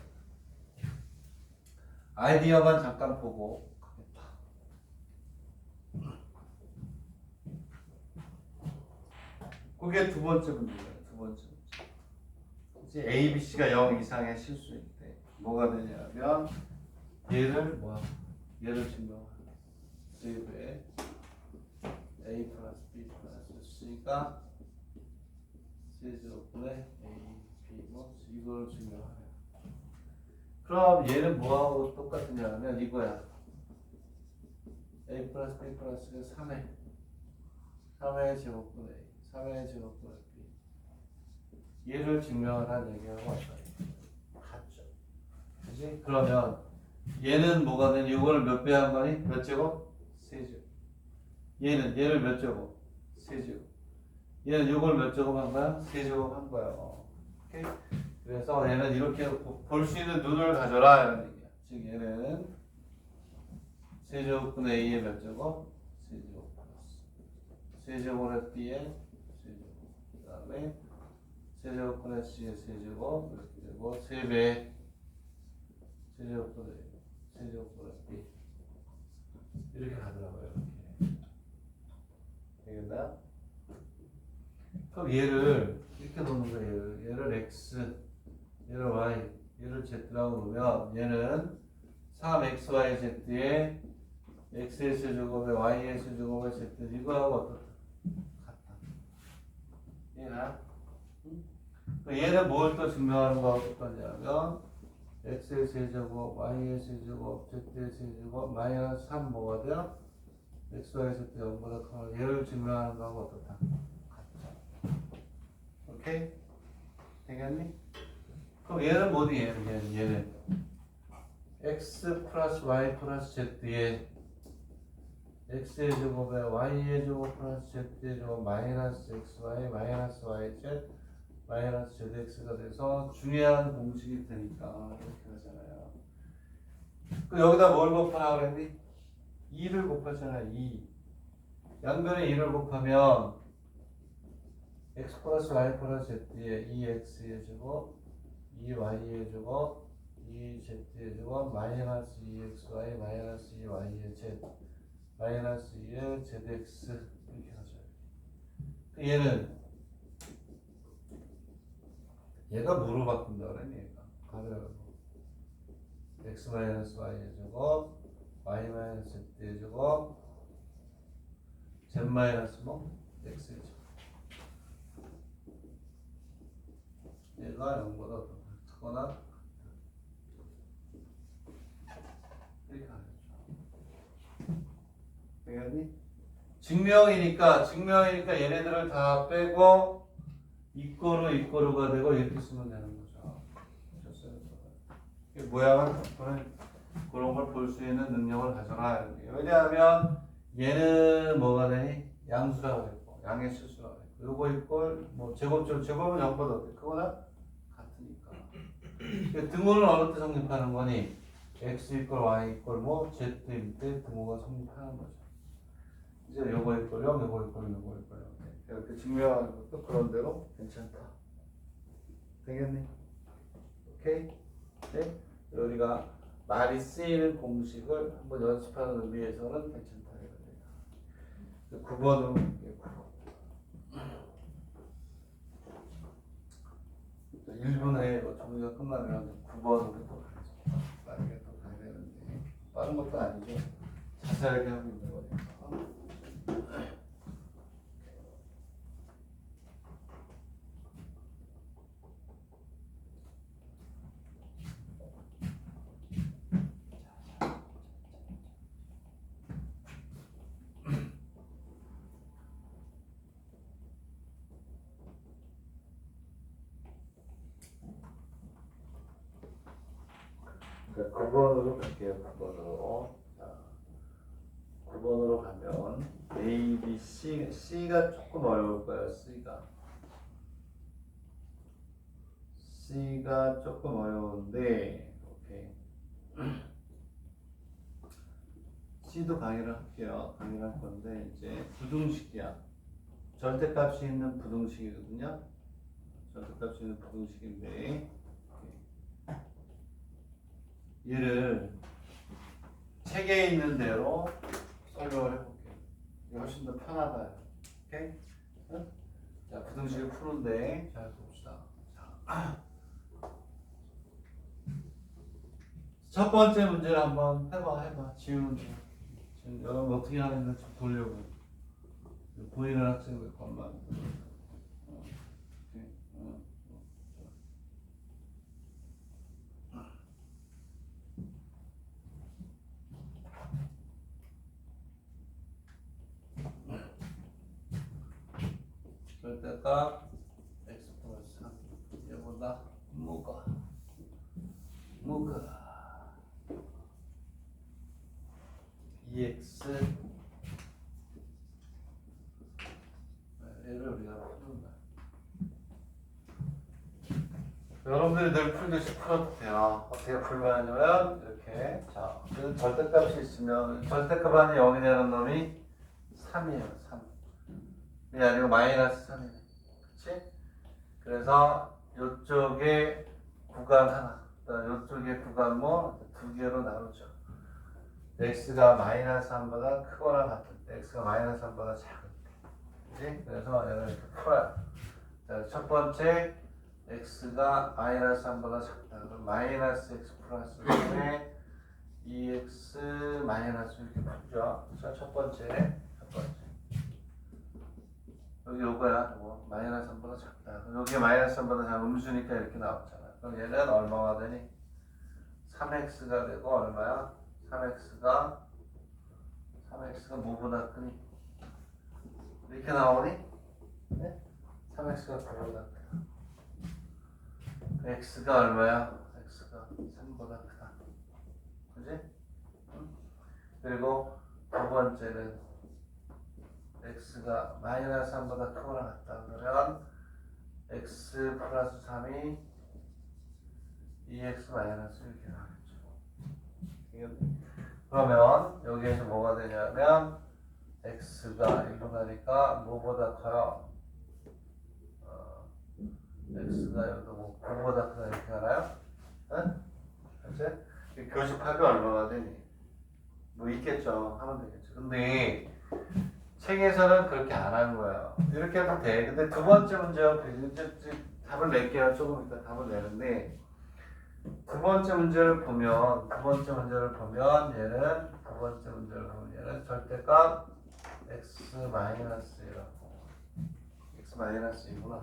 아이디어만 잠깐 보고 가겠다. 그게 두 번째 문제예요. 두 번째 문제. 이제 A, B, C가 0 이상의 실수일 때 뭐가 되냐면 얘를 증명하는 거예요. 3배 A 플러스 B 플러스 C가 세제곱분의 A, B 이걸 증명하래요. 그럼 얘는 뭐하고 똑같으냐면 이거야. A 플러스 B 플러스가 3의 제곱분의 A 3의 제곱분의 B 얘를 증명하라는 얘기하고 왔어요. 같죠. 그치? 그러면 얘는 뭐가 되니? 이거를 몇 배 한 거니? 몇 제곱? 세제곱. 얘를 몇 제곱? 세제곱. 얘는 이걸 몇 제곱 한 거야? 세제곱 한 거야. 오케이? 그래서 얘는 이렇게 볼 수 있는 눈을 가져라 이런 얘기야. 즉 얘는 세제곱분의 A의 몇 제곱? 세제곱 플러스 세제곱분의 B의 세제곱. 그 다음에 세제곱분의 C의 세제곱 이렇게 되고 3배 세제곱분의 B 이렇게 가더라고요. 이렇게 되겠나요? 그럼 얘를 이렇게 놓는 거예요. 얘를 x, 얘를 y, 얘를 z라고 놓으면 얘는 3xyz에 x의 세제곱에 y의 세제곱에 z 이거하고 어떻다? 같다. 얘나? 얘는 뭘 또 증명하는 거하고 똑같냐면 x의 세제곱, y의 세제곱, z의 세제곱 마이너스 3 뭐가 돼요? x, y, z 0보다 커. 얘를 증명하는 거하고 어떻다? 오케이? 되겠니? 그럼 얘는 뭐니? 얘는 x 플러스 y 플러스 z에 x의 제곱에 y의 제곱 플러스 z의 제곱 마이너스 xy 마이너스 yz 마이너스 zx가 돼서 중요한 공식이 되니까 이렇게 하잖아요. 그 여기다 뭘 곱하라고 그랬니? 2를 곱하잖아요. 2 양변에 2를 곱하면 x 플러스 y 플러스 z에 2x의 제곱 2y의 제곱 2z의 제곱 마이너스 2xy 마이너스 2y의 z 마이너스 2의 zx 이렇게 하죠. 얘는 얘가 뭐로 바꾼다 그래? 얘가 가벼워. x 마이너스 y의 제곱 y 마이너스 z의 제곱 z 마이너스 x의 제곱 얘가 0보다 더 크거나 이렇게 하겠죠. 되겠니? 증명이니까 얘네들을 다 빼고 이꼬르가 되고 이렇게 쓰면 되는 거죠. 됐어요? 모양을 바꾸는 그런 걸 볼 수 있는 능력을 가져라. 왜냐하면 얘는 뭐가 되니? 양수라고 했고 양의 실수라고 했고 요거 이꼴 뭐 제곱은 0보다 어때? 그거나 같으니까. 등호는 어느 때 성립하는 거니? x 이꼴 y 이꼴 뭐 z일 때 등호가 성립하는 거죠. 이제 요거 이꼴 0, 요거 이꼴 0, 요거 이꼴 0 이렇게 증명하는 것도 그런 대로 괜찮다. 되겠니? 오케이? 네? 우리가 말이 쓰이는 공식을 한번 연습하는 의미에서는 괜찮다. 9번으로 갈게요. 9번. 1분에 정리가 끝나면 9번으로 또 가겠습니다. 빠르게 또 가야 되는데 빠른 것도 아니죠. 자세하게 하고 있는 거니까. 그러니까 9번으로 갈게요. 9번으로. 자, 9번으로 가면 A, B, C가 조금 어려울 거예요. C가 조금 어려운데 오케이. C도 강의를 할게요. 강의를 할 건데 이제 부등식이야. 절대값이 있는 부등식이거든요. 절대값이 있는 부등식인데 얘를 책에 있는 대로 설명을 해볼게요. 이게 훨씬 더 편하다. 오케이? 응? 자, 부등식을 푸는데 잘 봅시다. 자. 첫 번째 문제를 한번 해봐. 지금 여러분 어떻게 하는지 좀 보려고. 보이는 학생들 것만. 절대값 x 플러스 3 얘보다 무가 EX 얘를 우리가 푸는 거야. 여러분들이 늘 풀듯이 풀어도 돼요. 어떻게 풀면 이렇게 자, 절대값이 있으면 절대값 안에 0이 되는 놈이 3이에요. 3 이게 아니고 마이너스 3이네. 그치? 그래서 이쪽에 구간 하나, 이쪽에 구간 뭐 두 개로 나누죠. x가 마이너스 3보다 크거나 같을 때, x가 마이너스 3보다 작을 때. 그치? 그래서 얘를 이렇게 풀어요. 자, 첫 번째, x가 마이너스 3보다 작다. 그럼 마이너스 x 플러스 3에 2x 마이너스 이렇게 풀죠. 자, 첫 번째. 여기 요거야. 마이너스 3보다 작다. 여기 마이너스 3보다 작은 음수니까 이렇게 나왔잖아. 그럼 얘는 얼마가 되니? 3x가 되고 얼마야? 3x가 뭐보다 크니? 이렇게 나오니? 네? 3x가 9보다 크다. x가 얼마야? x가 3보다 크다. 그지? 응? 그리고 두 번째는 x가 마이너스 3보다 크거나 같다. 그러면 x 플러스 3이 2x 마이너스 이렇게 나오겠죠. 그러면 여기에서 뭐가 되냐면 x가 1로 가니까 뭐보다 커요? x가 여기도 뭐 9보다 크다 이렇게 하나요? 응? 그치? 교집합이 얼마가 되니? 뭐 있겠죠. 하면 되겠죠. 근데 책에서는 그렇게 안 하는 거예요. 이렇게 해도 돼. 근데 두 번째 문제하고 답을 낼게요. 조금 이따 답을 내는데 두 번째 문제를 보면 얘는 절대값 x 마이너스라고 x 마이너스이구나.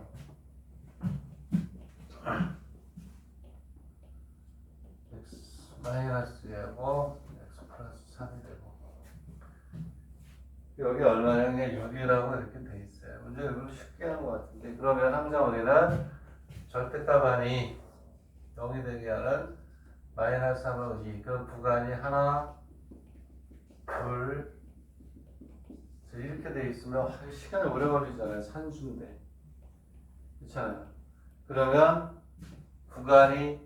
x 마이너스하고 x 플러스 3이 되고 여기 얼마냐 6이라고 이렇게 돼 있어요. 문제 이걸 쉽게 한 것 같은데 그러면 항상 우리는 절대값 안이 0이 되게 하는 마이너스 3하고 2. 그럼 구간이 하나, 둘, 이렇게 돼 있으면 시간이 오래 걸리잖아요. 산수인데. 그렇잖아요. 그러면 구간이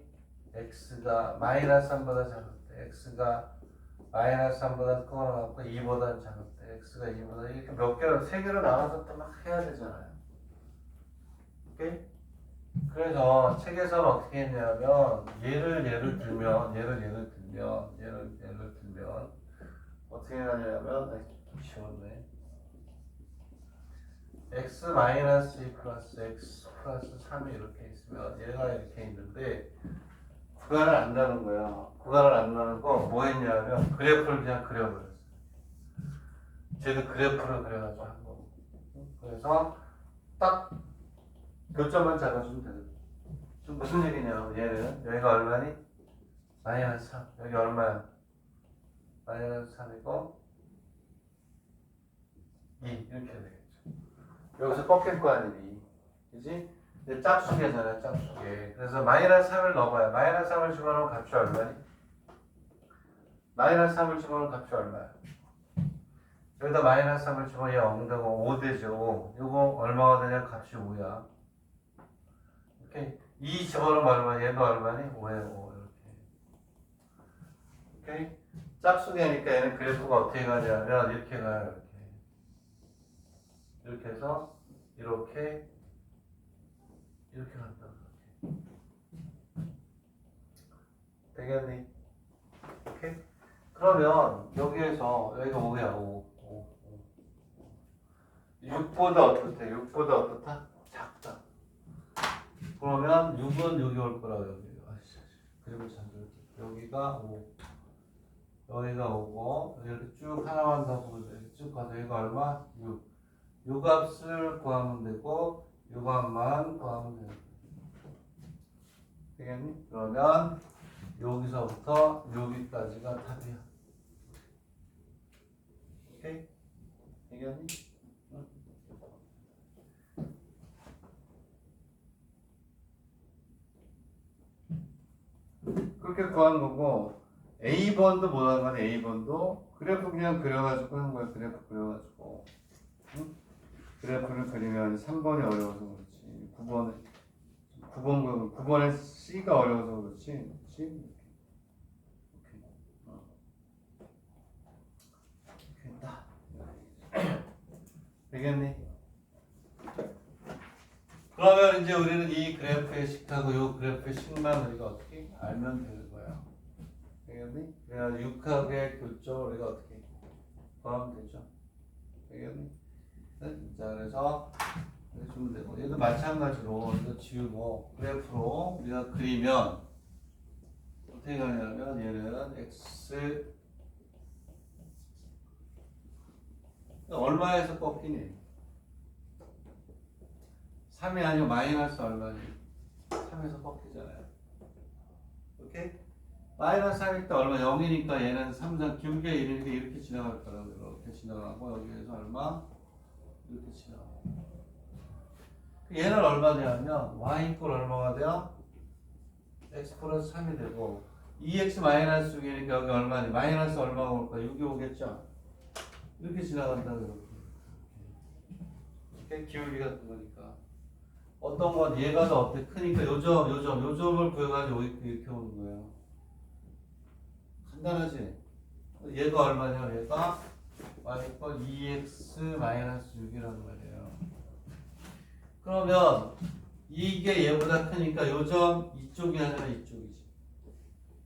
x가 마이너스 3보다 작을 때, x가 마이너스 3보다 크거나 같고 2보다 작을 때, x가 2보다 이렇게 몇 개로, 세 개로 나눠서 또 막 해야 되잖아요. 오케이? 그래서 책에서는 어떻게 했냐면 예를 들면 어떻게 하냐면 좀 쉬웠네. x 마이너스 2 플러스 x 플러스 3이 이렇게 있으면 얘가 이렇게 있는데 구간을 안 나눈 거야. 구간을 안 나누고 뭐 했냐면 그래프를 그냥 그려버렸어. 쟤도 그래프를 그려가지고 한 거. 그래서 딱 교점만 잡아주면 되거든. 좀 무슨 얘기냐면 얘는 여기가 얼마니? 마이너스 3. 여기 얼마야? 마이너스 3이고 2 이렇게 되겠죠. 여기서 꺾일 거 아니니, 그지? 이제 짝수계잖아요, 짝수계. 그래서 마이너스 3을 넣어봐요. 마이너스 3을 집어넣으면 값이 얼마니? 마이너스 3을 집어넣으면 값이 얼마야? 여기다 마이너스 3을 집어넣으면 얘 엉덩이 5 되죠. 요거 얼마가 되냐? 값이 5야. 오케이. 2 집어넣으면 얼마? 얘도 얼마니? 5에 5 이렇게. 오케이. 짝수계니까 얘는 그래프가 어떻게 가냐면 이렇게 가요. 이렇게 해서 이렇게 간다. 되겠니? 오케이. 그러면 여기에서 여기가 5야. 5. 6보다 어떻대? 6보다 어떻다? 작다. 그러면 6은 여기 올 거라고 여기. 그림을 잘 그렸다. 여기가 5. 여기가 5고 이렇게 쭉 하나만 더 보자. 이렇게 쭉 가서 여기가 얼마? 6. 요 값을 구하면 되고 요 값만 구하면 되는 거야. 되겠니? 그러면 여기서부터 여기까지가 답이야. 오케이? 되겠니? 응? 그렇게 구한 거고 A번도 못한 건 A번도 그래프 그냥 그려가지고 한 거야. 그래프 그려가지고 응? 그래프를 그리면 3번이 어려워서 그렇지. 9번에 C가 어려워서 그렇지. 그렇지? 오케이. 됐다. 되겠니? 그러면 이제 우리는 이 그래프의 식하고 이 그래프의 식만 우리가 어떻게 알면 되는 거야. 되겠니? 그래야 6학의 교점을 우리가 어떻게 구하면 되죠. 되겠니? 네? 자, 그래서 해주면 되고 얘도 마찬가지로 이거 지우고 그래프로 우리가 그리면 어떻게 가냐면 얘는 x 얼마에서 꺾이니? 3이 아니고 마이너스 얼마니? 3에서 꺾이잖아요. 오케이? 마이너스 3일 때 얼마? 0이니까 얘는 3장 기울기가 이렇게 지나갈 거라고 이렇게 지나가고 여기에서 얼마? 이렇게 지나가고 얘는 얼마 되냐면 y 이퀄 얼마가 돼요? x 플러스 3이 되고 2x 마이너스 6이니까 여기 얼마니? 마이너스 얼마가 올까? 6이 오겠죠? 이렇게 지나간다고 이렇게 기울기 같은 거니까 어떤 건 얘가 더 어때? 크니까 요점을 구해가지고 이렇게 오는 거예요. 간단하지? 얘가 얼마냐? 얘가 y 이퀄 2x 마이너스 6이라는 말이에요. 그러면 이게 얘보다 크니까 요점 이쪽이 아니라 이쪽이지.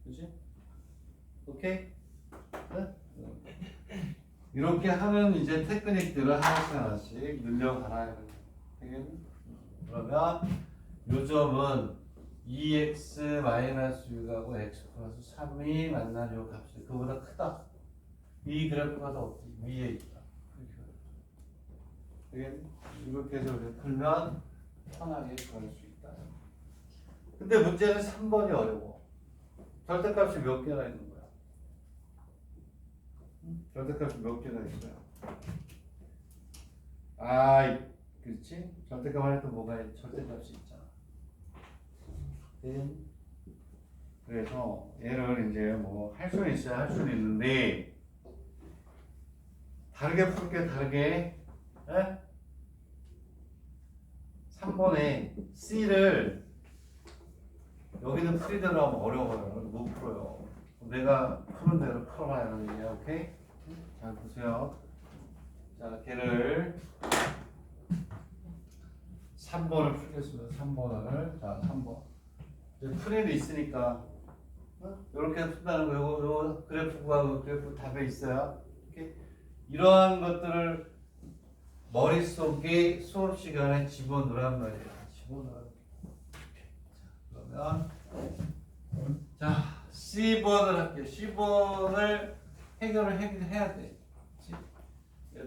그치? 오케이? 네? 이렇게 하면 이제 테크닉들을 하나씩 늘려가나요. 되겠니? 그러면 요점은 2x 마이너스 6하고 x 플러스 3이 만난 요 값이 그보다 크다. 이 그래프가 더 위에 있다. 되겠니? 이렇게 해서 우리가 풀면 편하게 구할 수 있다. 근데 문제는 3번이 어려워. 절대값이 몇 개나 있는 거야? 절대값이 몇 개나 있는 거야? 그렇지? 절대값 안에 또 뭐가 절대값이 있잖아. 되겠니? 그래서 얘를 이제 뭐 할 수는 있어야 할 수는 있는데 다르게 풀게 다르게. 에? 3번에 C를 여기는 풀이대로 하면 어려워요. 못 풀어요. 내가 푸는 대로 풀어봐야 되냐. 오케이? 잘 보세요. 자, 걔를 3번을 풀겠습니다. 3번을. 자, 3번. 풀이도 있으니까 이렇게 푼다는 거. 요 그래프가 그래프 답에 있어요. 오케이? 이러한 것들을 머릿속에 수업 시간에 집어넣으란 말이에요. 집어넣으란 말이에요. 그러면 자, C번을 할게요. C번을 해결을 해야 돼.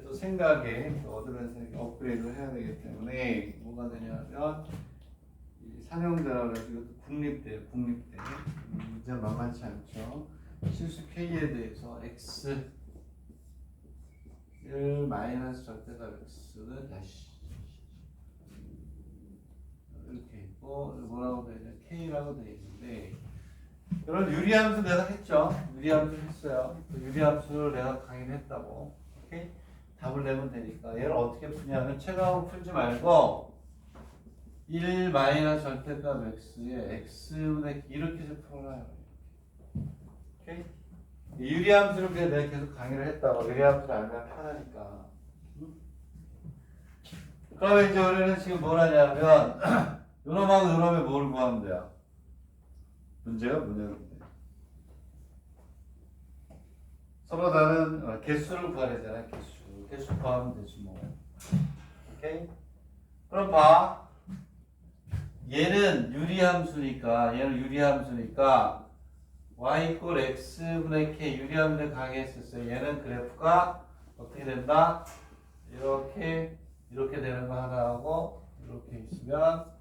또 생각에 또 얻으면서 업그레이드를 해야 되기 때문에 뭐가 되냐면 이 상용대라고 해서 이것도 국립대. 문제 만만치 않죠. 실수 K에 대해서 X 1 마이너스 절대값 X는 다시 이렇게 있고 뭐라고 되냐 K라고 되어 있는데 이런 유리함수 내가 했죠. 유리함수 했어요. 그 유리함수를 내가 강의를 했다고. 오케이? 답을 내면 되니까 얘를 어떻게 푸냐면 최강으로 풀지 말고 1 마이너스 절대값 X에 X분의 이렇게 해서 풀어요. 오케이? 유리함수를 그냥 내가 계속 강의를 했다고. 유리함수를 알면 편하니까. 그러면 이제 우리는 지금 뭘 하냐면 요놈하고 요놈의 뭘 구하면 돼요? 문제가 뭐냐면 서로 다른 개수를 구하야 되잖아요. 개수 구하면 되지 뭐. 오케이? 그럼 봐. 얘는 유리함수니까 y 이퀄 x분의 k 유리함수를 강의했었어요. 얘는 그래프가 어떻게 된다? 이렇게 되는 거 하나 하고 이렇게 있으면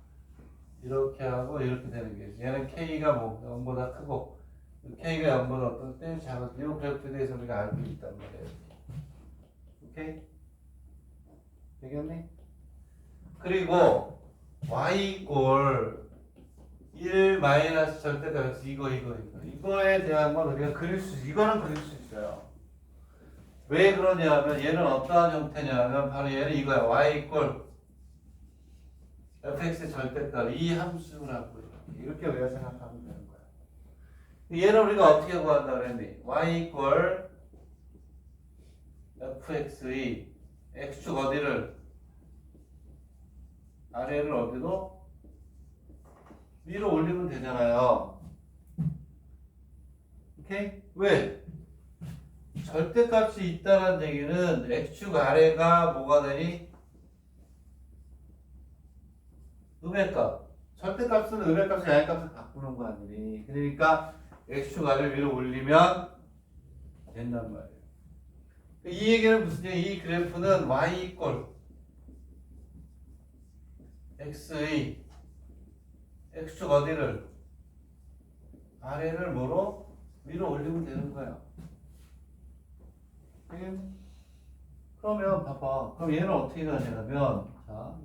이렇게 하고 이렇게 되는 게 얘는 k가 뭐 0보다 크고 k가 0보다 어떤 때 작은 이 그래프에 대해서 우리가 알고 있단 말이에요. 오케이? 되겠니? 그리고 y 이퀄 1 마이너스 절대값 이거에 대한 건 우리가 이거는 그릴 수 있어요. 왜 그러냐면 얘는 어떠한 형태냐면 바로 얘는 이거야. y 이퀄 fx의 절대값 이 함수라고 이렇게 우리가 생각하면 되는 거야. 얘는 우리가 어떻게 구한다 그랬니? y 이퀄 fx의 x축 어디를 아래를 어디로 위로 올리면 되잖아요. 오케이? 왜? 절대값이 있다는 얘기는 x축 아래가 뭐가 되니? 음의 값. 절대값은 음의 값을 양의 값을 바꾸는 거 아니니? 그러니까 x축 아래를 위로 올리면 된단 말이에요. 이 얘기는 무슨 얘기? 이 그래프는 y 이퀄 x의 x축 어디를 아래를 뭐로 위로 올리면 되는 거야. 그러면 봐봐. 그럼 얘는 어떻게 가냐면 자,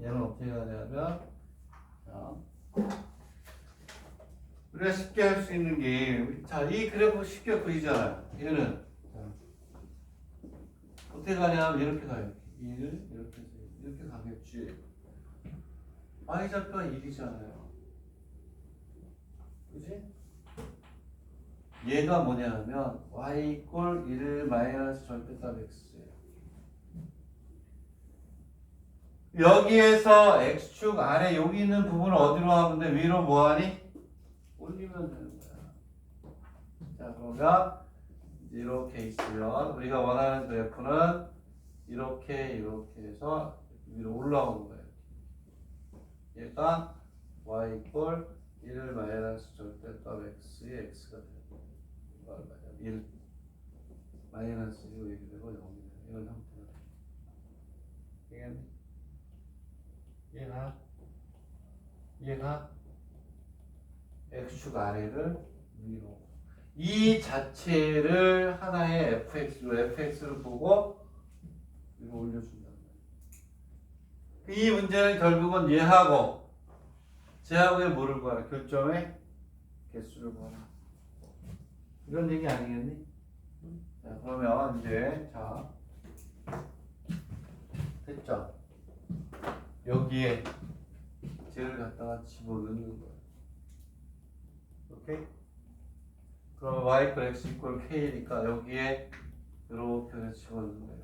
우리가 쉽게 할 수 있는 게 자, 이 그래프 쉽게 그리잖아요. 얘는 어떻게 가냐면 이렇게 가요. 1 이렇게 가겠지. y좌표가 1이잖아요. 그지? 얘가 뭐냐면 y 이퀄 1 마이너스 절대값 x예요. 여기에서 x축 아래 여기 있는 부분을 어디로 하면 돼? 위로 뭐하니? 올리면 되는 거야. 자, 그러면 이렇게 있으면 우리가 원하는 그래프는 이렇게 해서 위로 올라오는 거예요. 얘가 y 이퀄 1 마이너스 절대값 x의 x가 되는 거예요. 이거 얼마냐? 1 마이너스 1이 되고 0이 되고 이런 형태가 되겠니? 얘가 x축 아래를 위로 이 자체를 하나의 fx를 보고 위로 올려준단 말이에요. 이 문제는 결국은 얘하고 쟤하고의 뭐를 구하라? 교점의 개수를 구하라. 이런 얘기 아니겠니? 자, 그러면 이제 자 됐죠? 여기에 쟤를 갖다가 집어넣는 거야. 오케이? 그러면 y = x = k니까 여기에 이렇게 해서 집어넣는 거야.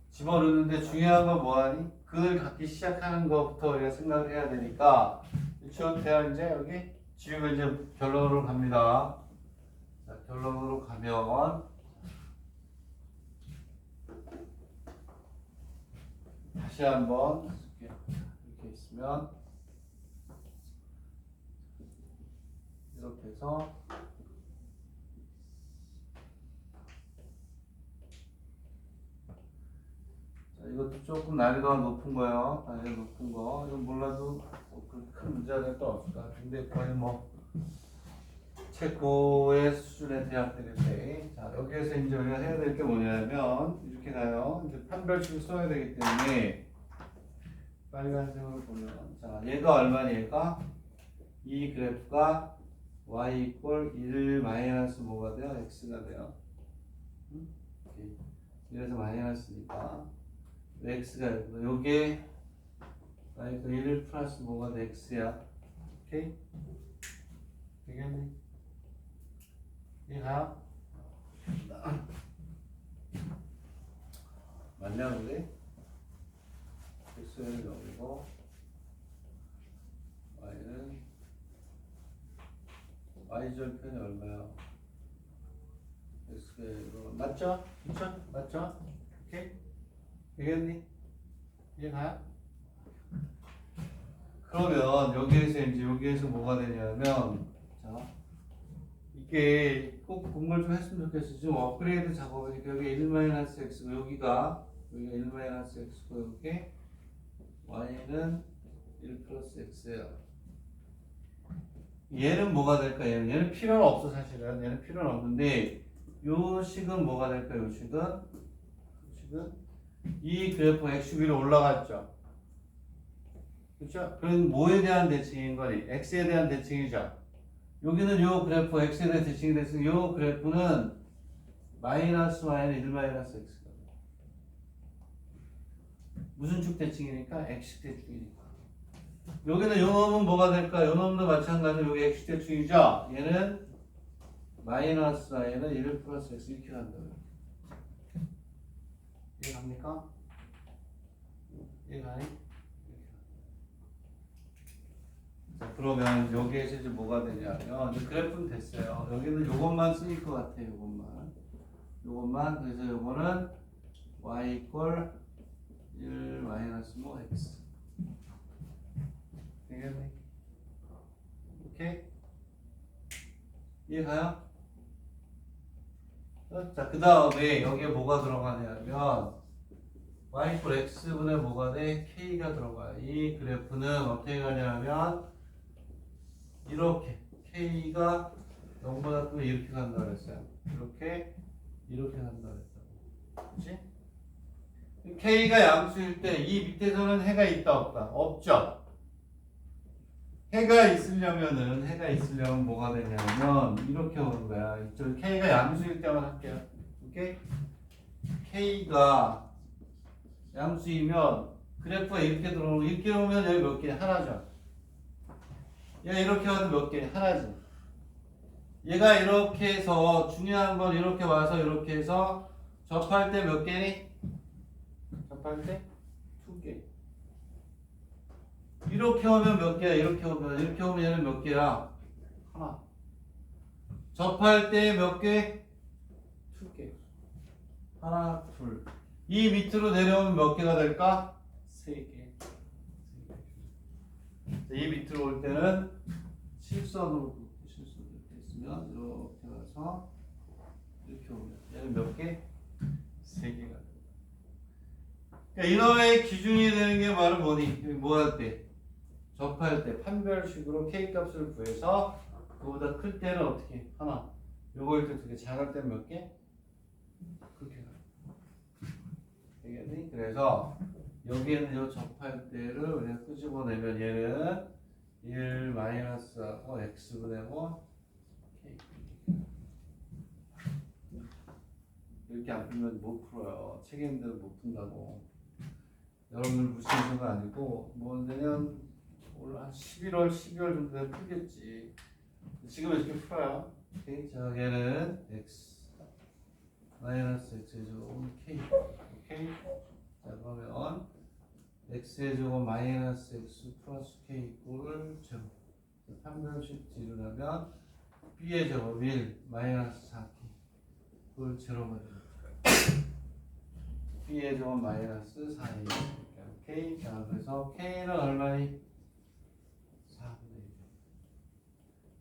집어넣는데 중요한 건 뭐하니? 그걸 갖기 시작하는 것부터 우리가 생각을 해야 되니까 유치원 대학 이제 여기 지우면 이제 결론으로 갑니다. 자, 결론으로 가면 다시 한번 쓸게요. 이렇게 있으면 이렇게 해서 자, 이것도 조금 난이도가 높은 거예요. 난이도 높은 거. 이건 몰라도 뭐 그렇게 큰 문제가 될 건 없을 것 같은데 거의 뭐 최고의 수준의 대학들인데 자 여기에서 이제 우리가 해야 될 게 뭐냐면 이렇게 가요. 이제 판별식을 써야 되기 때문에 빨간색으로 보면 자 얘가 얼마니 얘가 이 그래프가 y = 1 마이너스 뭐가 돼요? x가 돼요. 오케이. 이래서 마이너스니까 x가 요게 y = 1 플러스 뭐가 돼? x야. 오케이? 되겠니? 이해가? 맞냐 근데? x는 0이고 y는 y절편이 얼마야? x가 1로 맞죠? 그쵸? 맞죠? 오케이? 되겠니? 이해가? 그러면 여기에서 뭐가 되냐면 자 이게 꼭 공부를 좀 했으면 좋겠어. 지금 업그레이드 작업이니까 여기 1-x고 여기가 1-x고 여기 y는 1 플러스 x예요. 얘는 뭐가 될까? 얘는 필요는 없어 사실은. 얘는 필요는 없는데 요 식은 뭐가 될까? 요 식은 이 그래프 x 위로 올라갔죠. 그렇죠? 그럼 뭐에 대한 대칭인 거니? x에 대한 대칭이죠. 여기는 요 그래프 x에 대한 대칭이 됐으니 요 그래프는 마이너스 y는 1 마이너스 x가 무슨 축 대칭이니까 x축 대칭이니까 여기는 요 놈은 뭐가 될까? 요 놈도 마찬가지로 여기 x축 대칭이죠. 얘는 마이너스 y는 1 플러스 x 이렇게 간다. 이해갑니까? 이해가니? 자, 그러면 여기에서 이제 뭐가 되냐면 이제 그래프는 됐어요. 여기는 요것만 쓰일 것 같아요. 요것만. 그래서 요거는 y = 1 마이너스 뭐 x. 되겠니? 오케이? 이해가요? 자, 그 다음에 여기에 뭐가 들어가냐면 y = x분의 뭐가 돼? k가 들어가요. 이 그래프는 어떻게 가냐면 이렇게 k가 0보다 크면 이렇게 간다 그랬어요. 이렇게 간다 그랬다고. 그치? k가 양수일 때 이 밑에서는 해가 있다 없다? 없죠? 해가 있으려면 뭐가 되냐면 이렇게 오는 거야. 저 k가 양수일 때만 할게요. 오케이? k가 양수이면 그래프가 이렇게 들어오면 이렇게 오면 여기 몇 개? 하나죠. 얘가 이렇게 와도 몇 개? 하나지. 얘가 이렇게 해서 중요한 건 이렇게 와서 이렇게 해서 접할 때 몇 개니? 접할 때 2개. 이렇게 오면 몇 개야? 이렇게 오면 얘는 몇 개야? 하나. 접할 때 몇 개? 2개. 하나, 둘. 이 밑으로 내려오면 몇 개가 될까? 3개. 이 밑으로 올 때는 실선으로 이렇게 있으면 이렇게 가서 이렇게 오면 얘는 몇 개? 3개가. 그러니까 이놈의 기준이 되는 게 바로 뭐니? 뭐 할 때? 접할 때 판별식으로 k 값을 구해서 그보다 클 때는 어떻게? 하나. 요거일 때 2개. 작을 때는 몇 개? 그렇게 가요. 되겠니? 그래서 여기에는 요 접할 때를 우리가 끄집어내면 얘는 1 마이너스하고 x분의 뭐 k. 이렇게 안 풀면 못 풀어요. 책임대로 못 푼다고. 여러분들 무시하는 건 아니고 뭐 내년 올 한 11월, 12월 정도 되면 풀겠지. 지금 이렇게 풀어요. 오케이. 자, 얘는 x 마이너스 x의 제곱 k. 오케이. 자, 그러면 x의 제곱 마이너스 x 플러스 k 이꼴 제곱. 판별식 지르려면 b의 제곱 1 마이너스 4k 이꼴 제로가 됩니다. b의 제곱 마이너스 4a. 오케이. 자, 그래서 k는 얼마니? 4분의 1.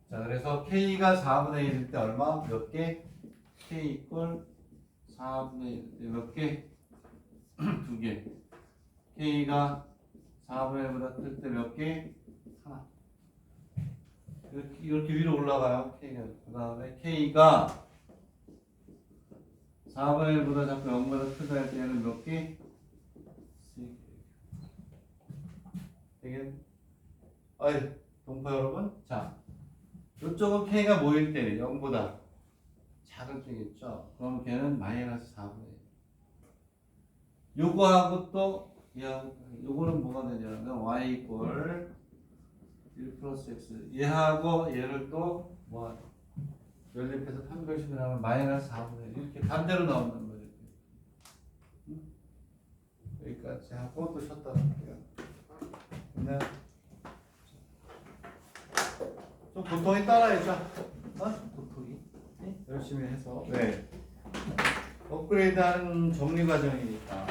자, 그래서 k가 4분의 1일 때 얼마? 몇 개? k 이꼴 4분의 1. 몇 개? 2개. k가 4분의 1보다 클 때 몇 개? 하나. 이렇게 위로 올라가요. k가. 그 다음에 k가 4분의 1보다 자꾸 0보다 크다 할 때는 몇 개? 3개. 되겠네? 어이, 동포 여러분. 자, 이쪽은 k가 뭐일 때 0보다 작을 때겠죠. 그럼 걔는 마이너스 4분의 1. 요거하고 또 요거는 뭐가 되냐면 y 이꼴 1 플러스 x. 얘하고 얘를 또 뭐 연립해서 판별식을 하면 마이너스 4분의 1 이렇게 반대로 나온단 말이에요. 여기까지 하고 또 쉬었다 갈게요. 그냥 좀 도통이 따라해줘. 도통이 열심히 해서. 네. 업그레이드하는 정리 과정이니까.